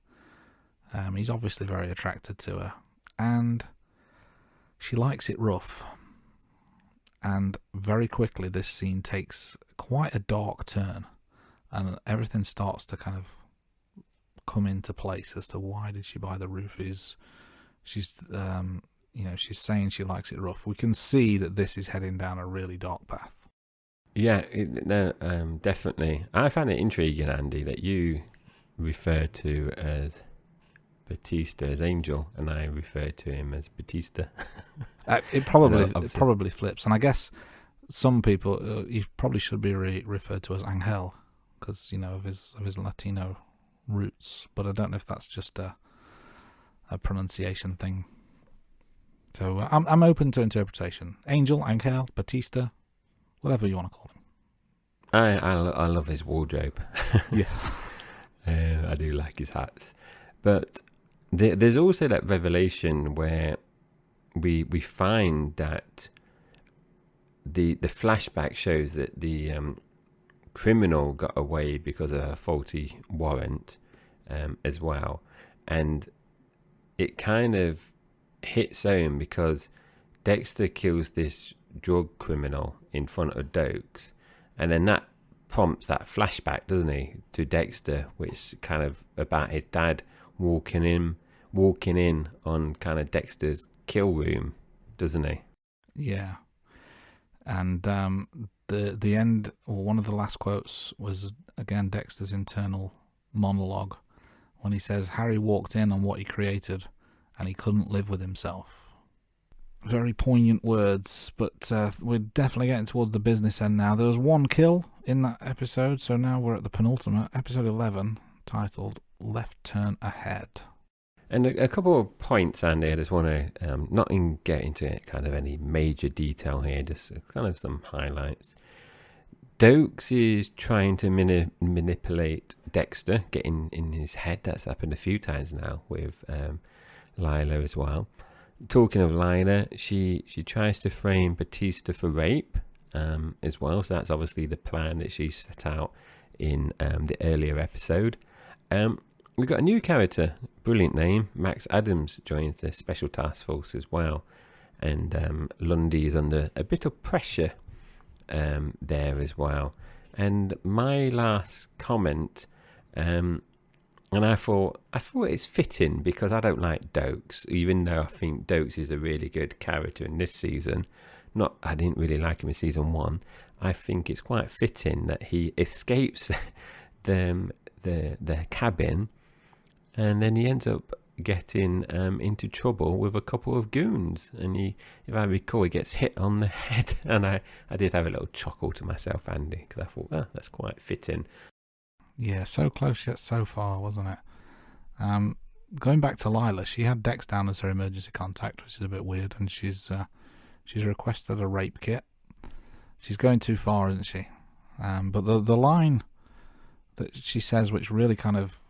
He's obviously very attracted to her. And she likes it rough. And very quickly this scene takes quite a dark turn. And everything starts to kind of come into place as to why did she buy the roofies. She's she's saying she likes it rough. We can see that this is heading down a really dark path. Yeah, definitely. I find it intriguing, Andy, that you refer to as Batista as Angel, and I refer to him as Batista. It probably flips, and I guess some people he probably should be referred to as Angel because of his Latino roots. But I don't know if that's just a pronunciation thing. So I'm open to interpretation. Angel, Angel, Batista. Whatever you want to call him. I love his wardrobe. Yeah. I do like his hats. But there's also that revelation where we find that the flashback shows that the criminal got away because of a faulty warrant as well. And it kind of hits home because Dexter kills this drug criminal in front of Doakes, and then that prompts that flashback, doesn't he, to Dexter, which kind of about his dad walking in on kind of Dexter's kill room, doesn't he? Yeah. And the end, or one of the last quotes was again Dexter's internal monologue when he says Harry walked in on what he created and he couldn't live with himself. Very poignant words, but we're definitely getting towards the business end now. There was one kill in that episode, so now we're at the penultimate, episode 11, titled Left Turn Ahead. And a couple of points, Andy, I just want to not get into kind of any major detail here, just kind of some highlights. Doakes is trying to manipulate Dexter, getting in his head. That's happened a few times now with Lila as well. Talking of Lila, she tries to frame Batista for rape as well. So that's obviously the plan that she set out in the earlier episode. We've got a new character, brilliant name, Max Adams joins the special task force as well. And Lundy is under a bit of pressure there as well. And my last comment, and I thought it's fitting because I don't like Doakes, even though I think Doakes is a really good character in this season. I didn't really like him in season 1. I think it's quite fitting that he escapes the cabin, and then he ends up getting into trouble with a couple of goons. And if I recall, he gets hit on the head. And I did have a little chuckle to myself, Andy, because I thought, that's quite fitting. Yeah, so close yet so far, wasn't it? Going back to Lila, she had Dex down as her emergency contact, which is a bit weird, and she's requested a rape kit. She's going too far, isn't she? But the line that she says, which really kind of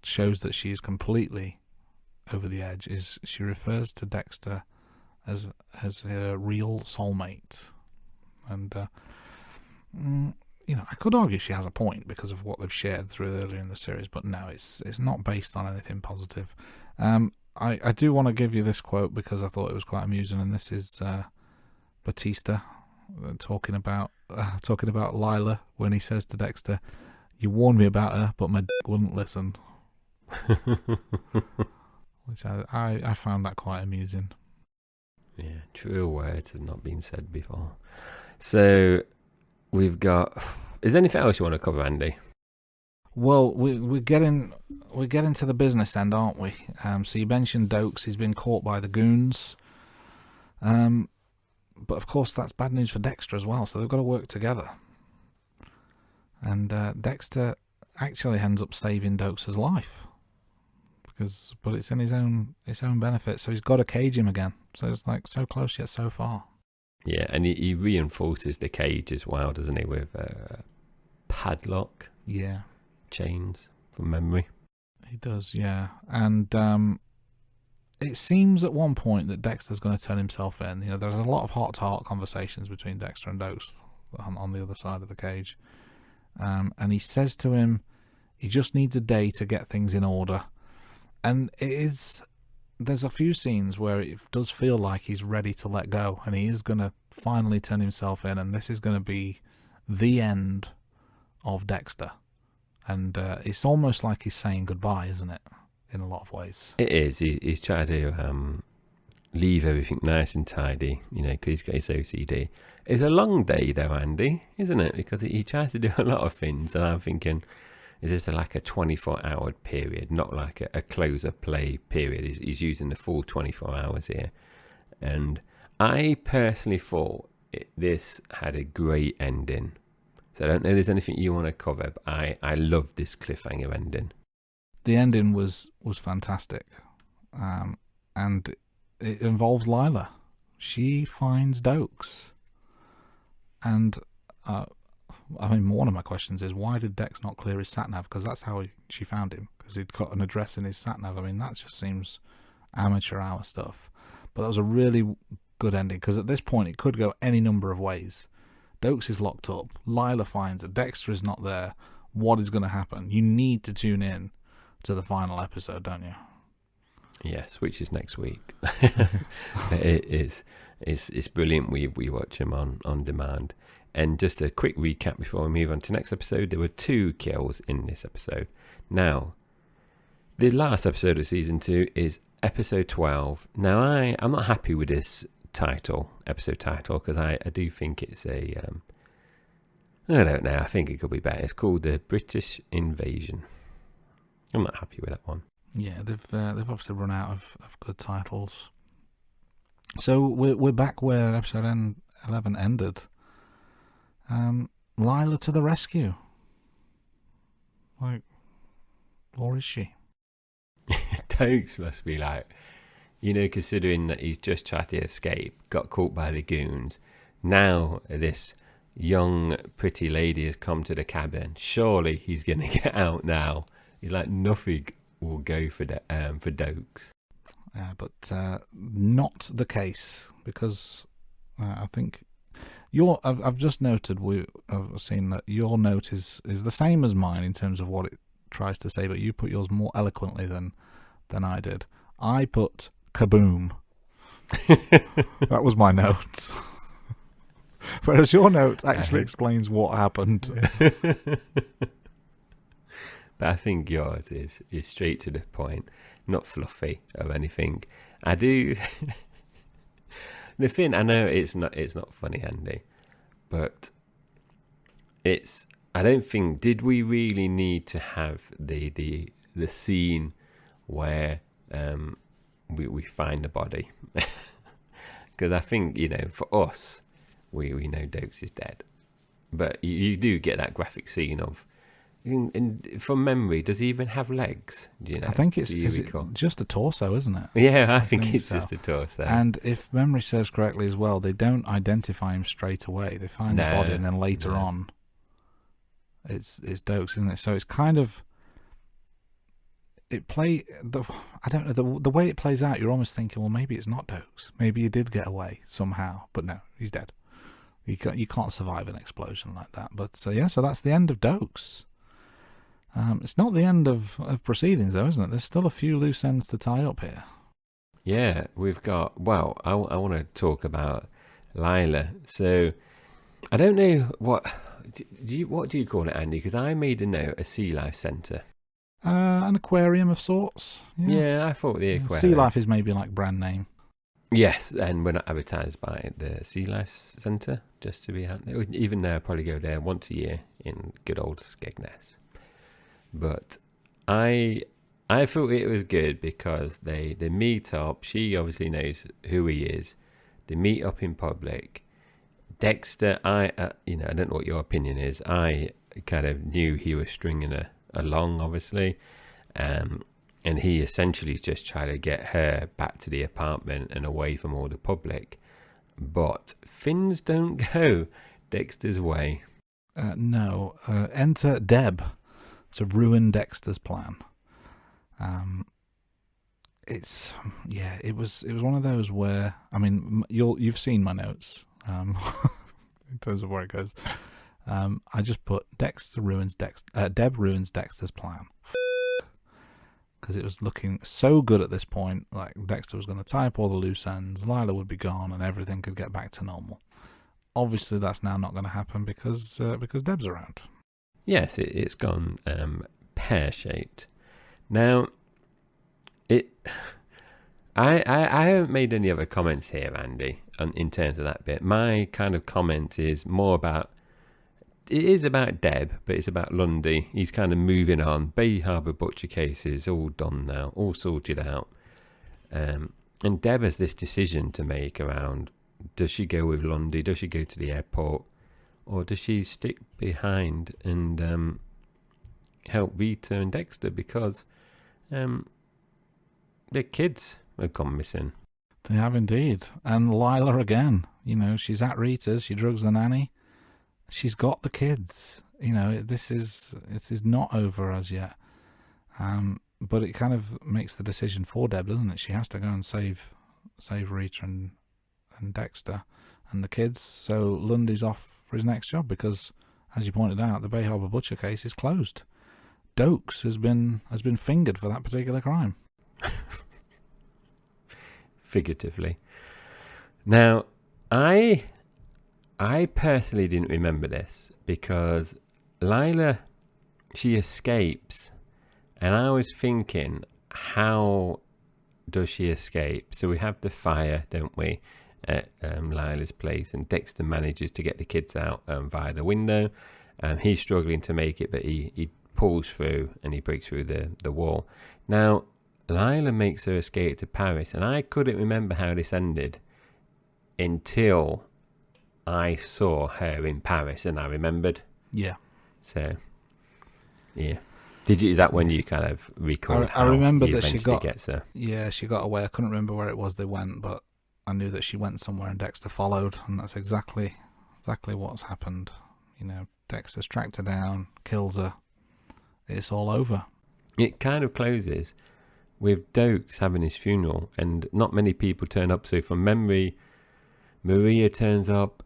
shows that she is completely over the edge, is she refers to Dexter as her real soulmate. And I could argue she has a point because of what they've shared through earlier in the series, but no, it's not based on anything positive. I do want to give you this quote because I thought it was quite amusing, and this is Batista talking about Lila when he says to Dexter, "You warned me about her, but my dick wouldn't listen." Which I found that quite amusing. Yeah, true words have not been said before. So we've got. Is there anything else you want to cover, Andy? Well, we're getting to the business end, aren't we? So you mentioned Doakes. He's been caught by the goons. But of course that's bad news for Dexter as well. So they've got to work together. And Dexter actually ends up saving Doakes' life. But it's in his own benefit. So he's got to cage him again. So it's like so close yet so far. Yeah, and he reinforces the cage as well, doesn't he, with padlock. Yeah. Chains from memory. He does, yeah. And it seems at one point that Dexter's going to turn himself in. There's a lot of heart-to-heart conversations between Dexter and Doakes on the other side of the cage. And he says to him, he just needs a day to get things in order. And there's a few scenes where it does feel like he's ready to let go, and he is going to finally turn himself in, and this is going to be the end of Dexter. And it's almost like he's saying goodbye, isn't it, in a lot of ways? It is. He's trying to leave everything nice and tidy, because he's got his OCD. It's a long day, though, Andy, isn't it? Because he tries to do a lot of things, and I'm thinking, is this like a 24-hour period, not like a closer play period? He's using the full 24 hours here. And I personally thought this had a great ending. So I don't know if there's anything you want to cover, but I love this cliffhanger ending. The ending was fantastic. And it involves Lila. She finds Doakes. And one of my questions is, why did Dex not clear his sat-nav? Because that's how she found him, because he'd got an address in his sat-nav. That just seems amateur hour stuff. But that was a really good ending, because at this point it could go any number of ways. Doakes is locked up. Lila finds it. Dexter is not there. What is going to happen? You need to tune in to the final episode, don't you? Yes, which is next week. It's brilliant. We watch them on demand. And just a quick recap before we move on to next episode. There were 2 kills in this episode. Now, the last episode of season 2 is episode 12. Now, I'm not happy with this episode title, because I do think it's I don't know, I think it could be better. It's called The British Invasion. I'm not happy with that one. Yeah, they've obviously run out of good titles. So we're back where episode 11 ended. Lila to the rescue. Or is she? Doakes must be like, considering that he's just tried to escape, got caught by the goons. Now this young, pretty lady has come to the cabin. Surely he's going to get out now. He's like, nothing will go for Doakes. But not the case, because I think I've just noted, I've seen that your note is the same as mine in terms of what it tries to say, but you put yours more eloquently than I did. I put kaboom. That was my note. Whereas your note actually explains what happened. But I think yours is straight to the point, not fluffy or anything. I do. The thing, I know it's not funny, Andy, but it's. I don't think. Did we really need to have the scene where we find the body? Because I think, for us, we know Doakes is dead, but you do get that graphic scene of. From memory, does he even have legs? Do you know? I think it's just a torso, isn't it? Yeah, I think it's so. Just a torso. And if memory serves correctly as well, they don't identify him straight away. They find the body, and then later on, it's Doakes, isn't it? So it's kind of I don't know, the way it plays out. You're almost thinking, well, maybe it's not Doakes. Maybe he did get away somehow, but no, he's dead. You can't survive an explosion like that. But so that's the end of Doakes. It's not the end of proceedings, though, isn't it? There's still a few loose ends to tie up here. Yeah, we've got. Well, I want to talk about Lila. So, I don't know what do you call it, Andy? Because I made a note, a sea life centre. An aquarium of sorts. Yeah, I thought the aquarium. Sea life is maybe like brand name. Yes, and we're not advertised by the Sea Life Centre, just to be out there. Even though I probably go there once a year in good old Skegness. But I thought it was good because they meet up. She obviously knows who he is. They meet up in public. Dexter, I don't know what your opinion is. I kind of knew he was stringing her along, obviously. And he essentially just tried to get her back to the apartment and away from all the public. But things don't go Dexter's way. No. Enter Deb to ruin Dexter's plan. It was one of those where, I mean, you've seen my notes in terms of where it goes. I just put Deb ruins Dexter's plan. Because it was looking so good at this point, like Dexter was going to tie up all the loose ends, Lila would be gone, and everything could get back to normal. Obviously, that's now not going to happen because Deb's around. Yes, it's gone pear-shaped. Now, I haven't made any other comments here, Andy, in terms of that bit. My kind of comment is more about. It is about Deb, but it's about Lundy. He's kind of moving on. Bay Harbour butcher case is all done now, all sorted out. And Deb has this decision to make around, does she go with Lundy? Does she go to the airport? Or does she stick behind and help Rita and Dexter? Because their kids have gone missing. They have indeed. And Lila again. She's at Rita's. She drugs the nanny. She's got the kids. It is not over as yet. But it kind of makes the decision for Deb, doesn't it? She has to go and save Rita and Dexter and the kids. So Lundy's off for his next job because, as you pointed out, the Bay Harbour butcher case is closed. Doakes has been fingered for that particular crime. Figuratively. Now, I personally didn't remember this because Lila, she escapes, and I was thinking, how does she escape? So we have the fire, don't we, at Lila's place, and Dexter manages to get the kids out via the window. He's struggling to make it, but he pulls through and he breaks through the wall. Now, Lila makes her escape to Paris, and I couldn't remember how this ended until I saw her in Paris, and I remembered. Yeah. So, yeah. Is that when you kind of recalled? I remember that she gets her? Yeah, she got away. I couldn't remember where it was they went, but I knew that she went somewhere, and Dexter followed, and that's exactly what's happened. Dexter's tracked her down, kills her. It's all over. It kind of closes with Doakes having his funeral, and not many people turn up. So from memory, Maria turns up,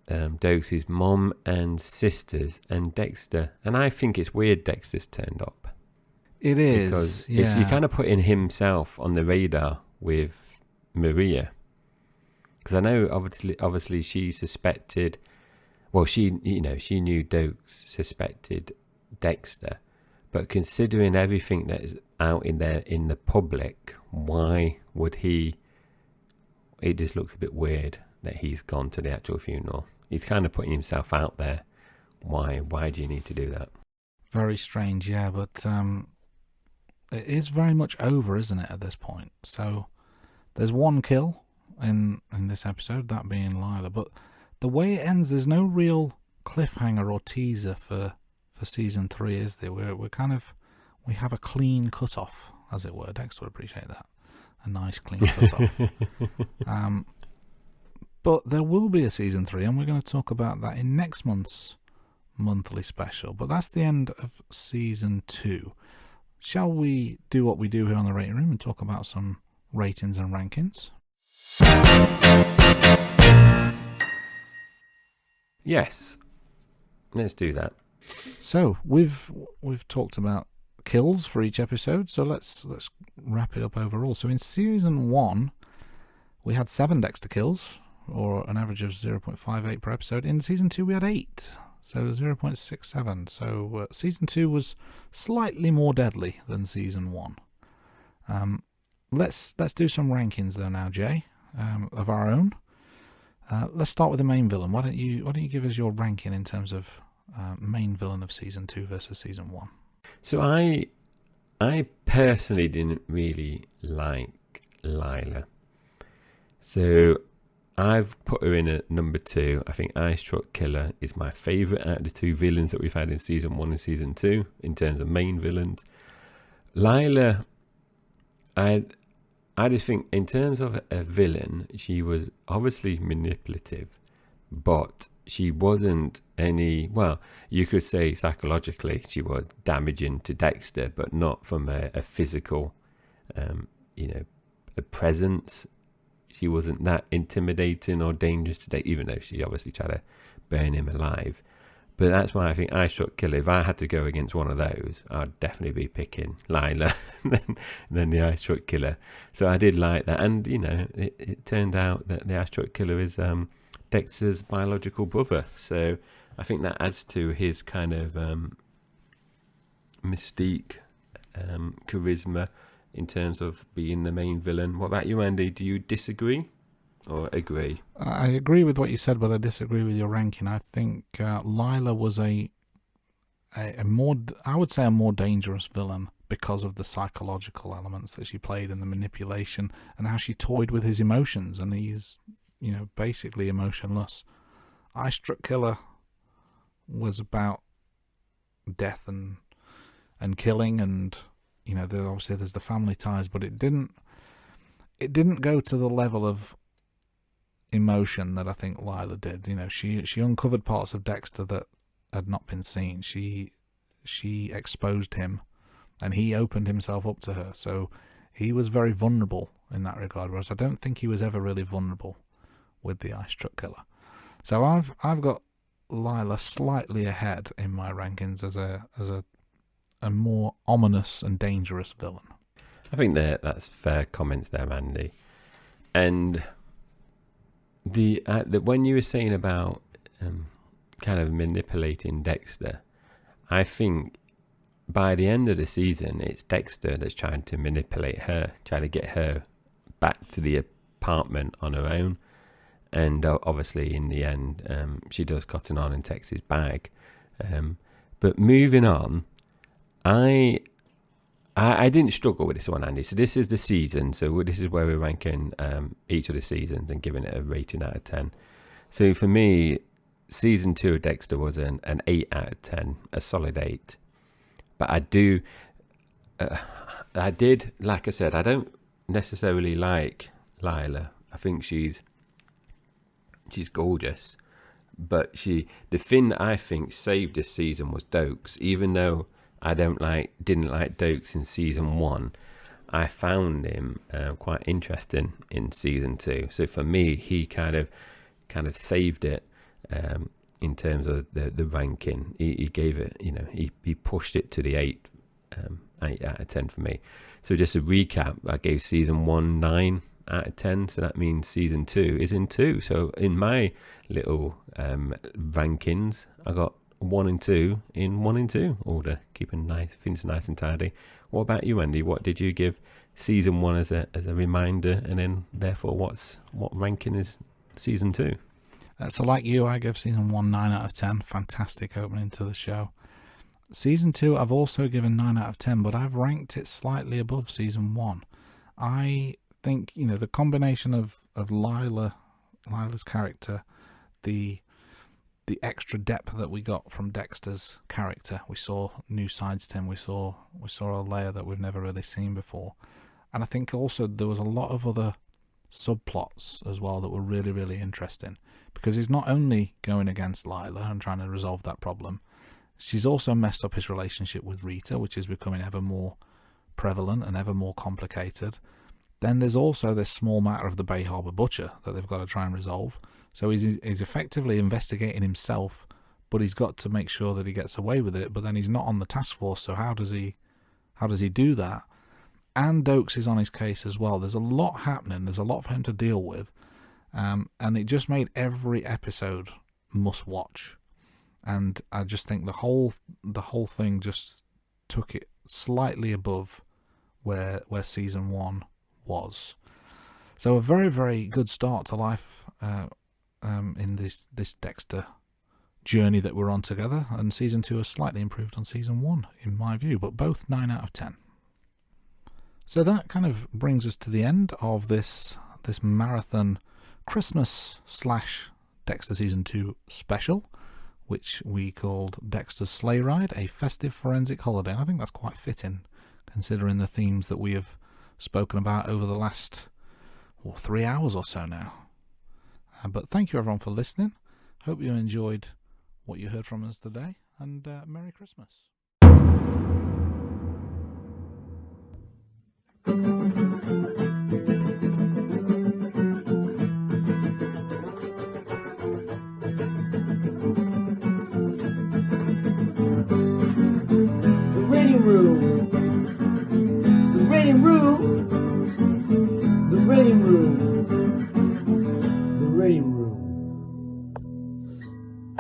Doakes' mom and sisters, and Dexter. And I think it's weird Dexter's turned up. It is, because yeah. you kind of putting himself on the radar with Maria. Because I know obviously she suspected, well, she knew Doakes suspected Dexter, but considering everything that is out in the public, why would he? It just looks a bit weird that he's gone to the actual funeral. He's kind of putting himself out there. Why do you need to do that? Very strange, yeah, but it is very much over, isn't it, at this point? So there's one kill in this episode, that being Lila, but the way it ends, there's no real cliffhanger or teaser for season 3, is there? We have a clean cut-off, as it were. Dexter would appreciate that. A nice clean cut-off. But there will be a season 3, and we're going to talk about that in next month's monthly special. But that's the end of season 2. Shall we do what we do here on the Rating Room and talk about some ratings and rankings? Yes, let's do that. So we've talked about kills for each episode, so let's wrap it up overall. So in season 1, we had 7 Dexter kills, or an average of 0.58 per episode. In season 2, we had 8, so 0.67. So season 2 was slightly more deadly than season 1. Let's do some rankings though now, Jay, of our own. Let's start with the main villain. Why don't you give us your ranking in terms of main villain of season 2 versus season 1? So I personally didn't really like Lila. So I've put her in at number 2. I think Eye Struck Killer is my favourite out of the 2 villains that we've had in season 1 and season 2 in terms of main villains. Lila, I just think in terms of a villain, she was obviously manipulative, but she wasn't well, you could say psychologically she was damaging to Dexter, but not from a physical, a presence. She wasn't that intimidating or dangerous to Dexter, even though she obviously tried to burn him alive. But that's why I think Eye Struck Killer, if I had to go against one of those, I'd definitely be picking Lila than the Eye Struck Killer. So I did like that. And, it turned out that the Eye Struck Killer is Dexter's biological brother. So I think that adds to his kind of mystique, charisma in terms of being the main villain. What about you, Andy? Do you disagree or agree? I agree with what you said, but I disagree with your ranking. I think Lila was a more, I would say, a more dangerous villain because of the psychological elements that she played and the manipulation and how she toyed with his emotions, and he's, basically emotionless. Eye Struck Killer was about death and killing, and obviously there's the family ties, but it didn't go to the level of emotion that I think Lila did. She uncovered parts of Dexter that had not been seen. She exposed him, and he opened himself up to her. So he was very vulnerable in that regard, whereas I don't think he was ever really vulnerable with the Eye Struck Killer. So I've got Lila slightly ahead in my rankings as a more ominous and dangerous villain. I think that's fair comments there, Andy. And the when you were saying about kind of manipulating Dexter, I think by the end of the season, it's Dexter that's trying to manipulate her, trying to get her back to the apartment on her own. And obviously, in the end, she does cotton on and takes his bag. But moving on, I didn't struggle with this one, Andy. So this is the season. So this is where we're ranking each of the seasons and giving it a rating out of 10. So for me, season 2 of Dexter was an 8 out of 10, a solid 8. But I did, like I said, I don't necessarily like Lila. I think she's gorgeous. But the thing that I think saved this season was Doakes. Even though I didn't like Doakes in season 1, I found him quite interesting in season 2. So for me, he kind of saved it in terms of the ranking. He gave it, he pushed it to the 8 out of 10 for me. So just a recap, I gave season 1 9 out of 10. So that means season 2 is in 2. So in my little rankings, I got 1 and 2 in 1 and 2 order, keeping things nice and tidy. What about you, Andy? What did you give season 1 as a reminder, and then therefore what ranking is season 2? So like you, I gave season 1 9 out of 10. Fantastic opening to the show. Season 2 I've also given 9 out of 10, but I've ranked it slightly above season 1. I think, the combination of Lila's character, the extra depth that we got from Dexter's character. We saw new sides to him. We saw a layer that we've never really seen before. And I think also there was a lot of other subplots as well that were really, really interesting, because he's not only going against Lila and trying to resolve that problem, she's also messed up his relationship with Rita, which is becoming ever more prevalent and ever more complicated. Then there's also this small matter of the Bay Harbor Butcher that they've got to try and resolve. So he's effectively investigating himself, but he's got to make sure that he gets away with it. But then he's not on the task force, so how does he do that? And Doakes is on his case as well. There's a lot happening. There's a lot for him to deal with, and it just made every episode must watch. And I just think the whole thing just took it slightly above where season 1 was. So a very, very good start to life in this Dexter journey that we're on together, and season 2 has slightly improved on season 1 in my view, but both 9 out of 10. So that kind of brings us to the end of this marathon Christmas / Dexter season 2 special, which we called Dexter's Sleigh Ride, a festive forensic holiday. And I think that's quite fitting, considering the themes that we have spoken about over the last 3 hours or so now. But thank you everyone for listening. Hope you enjoyed what you heard from us today, and Merry Christmas. The waiting room.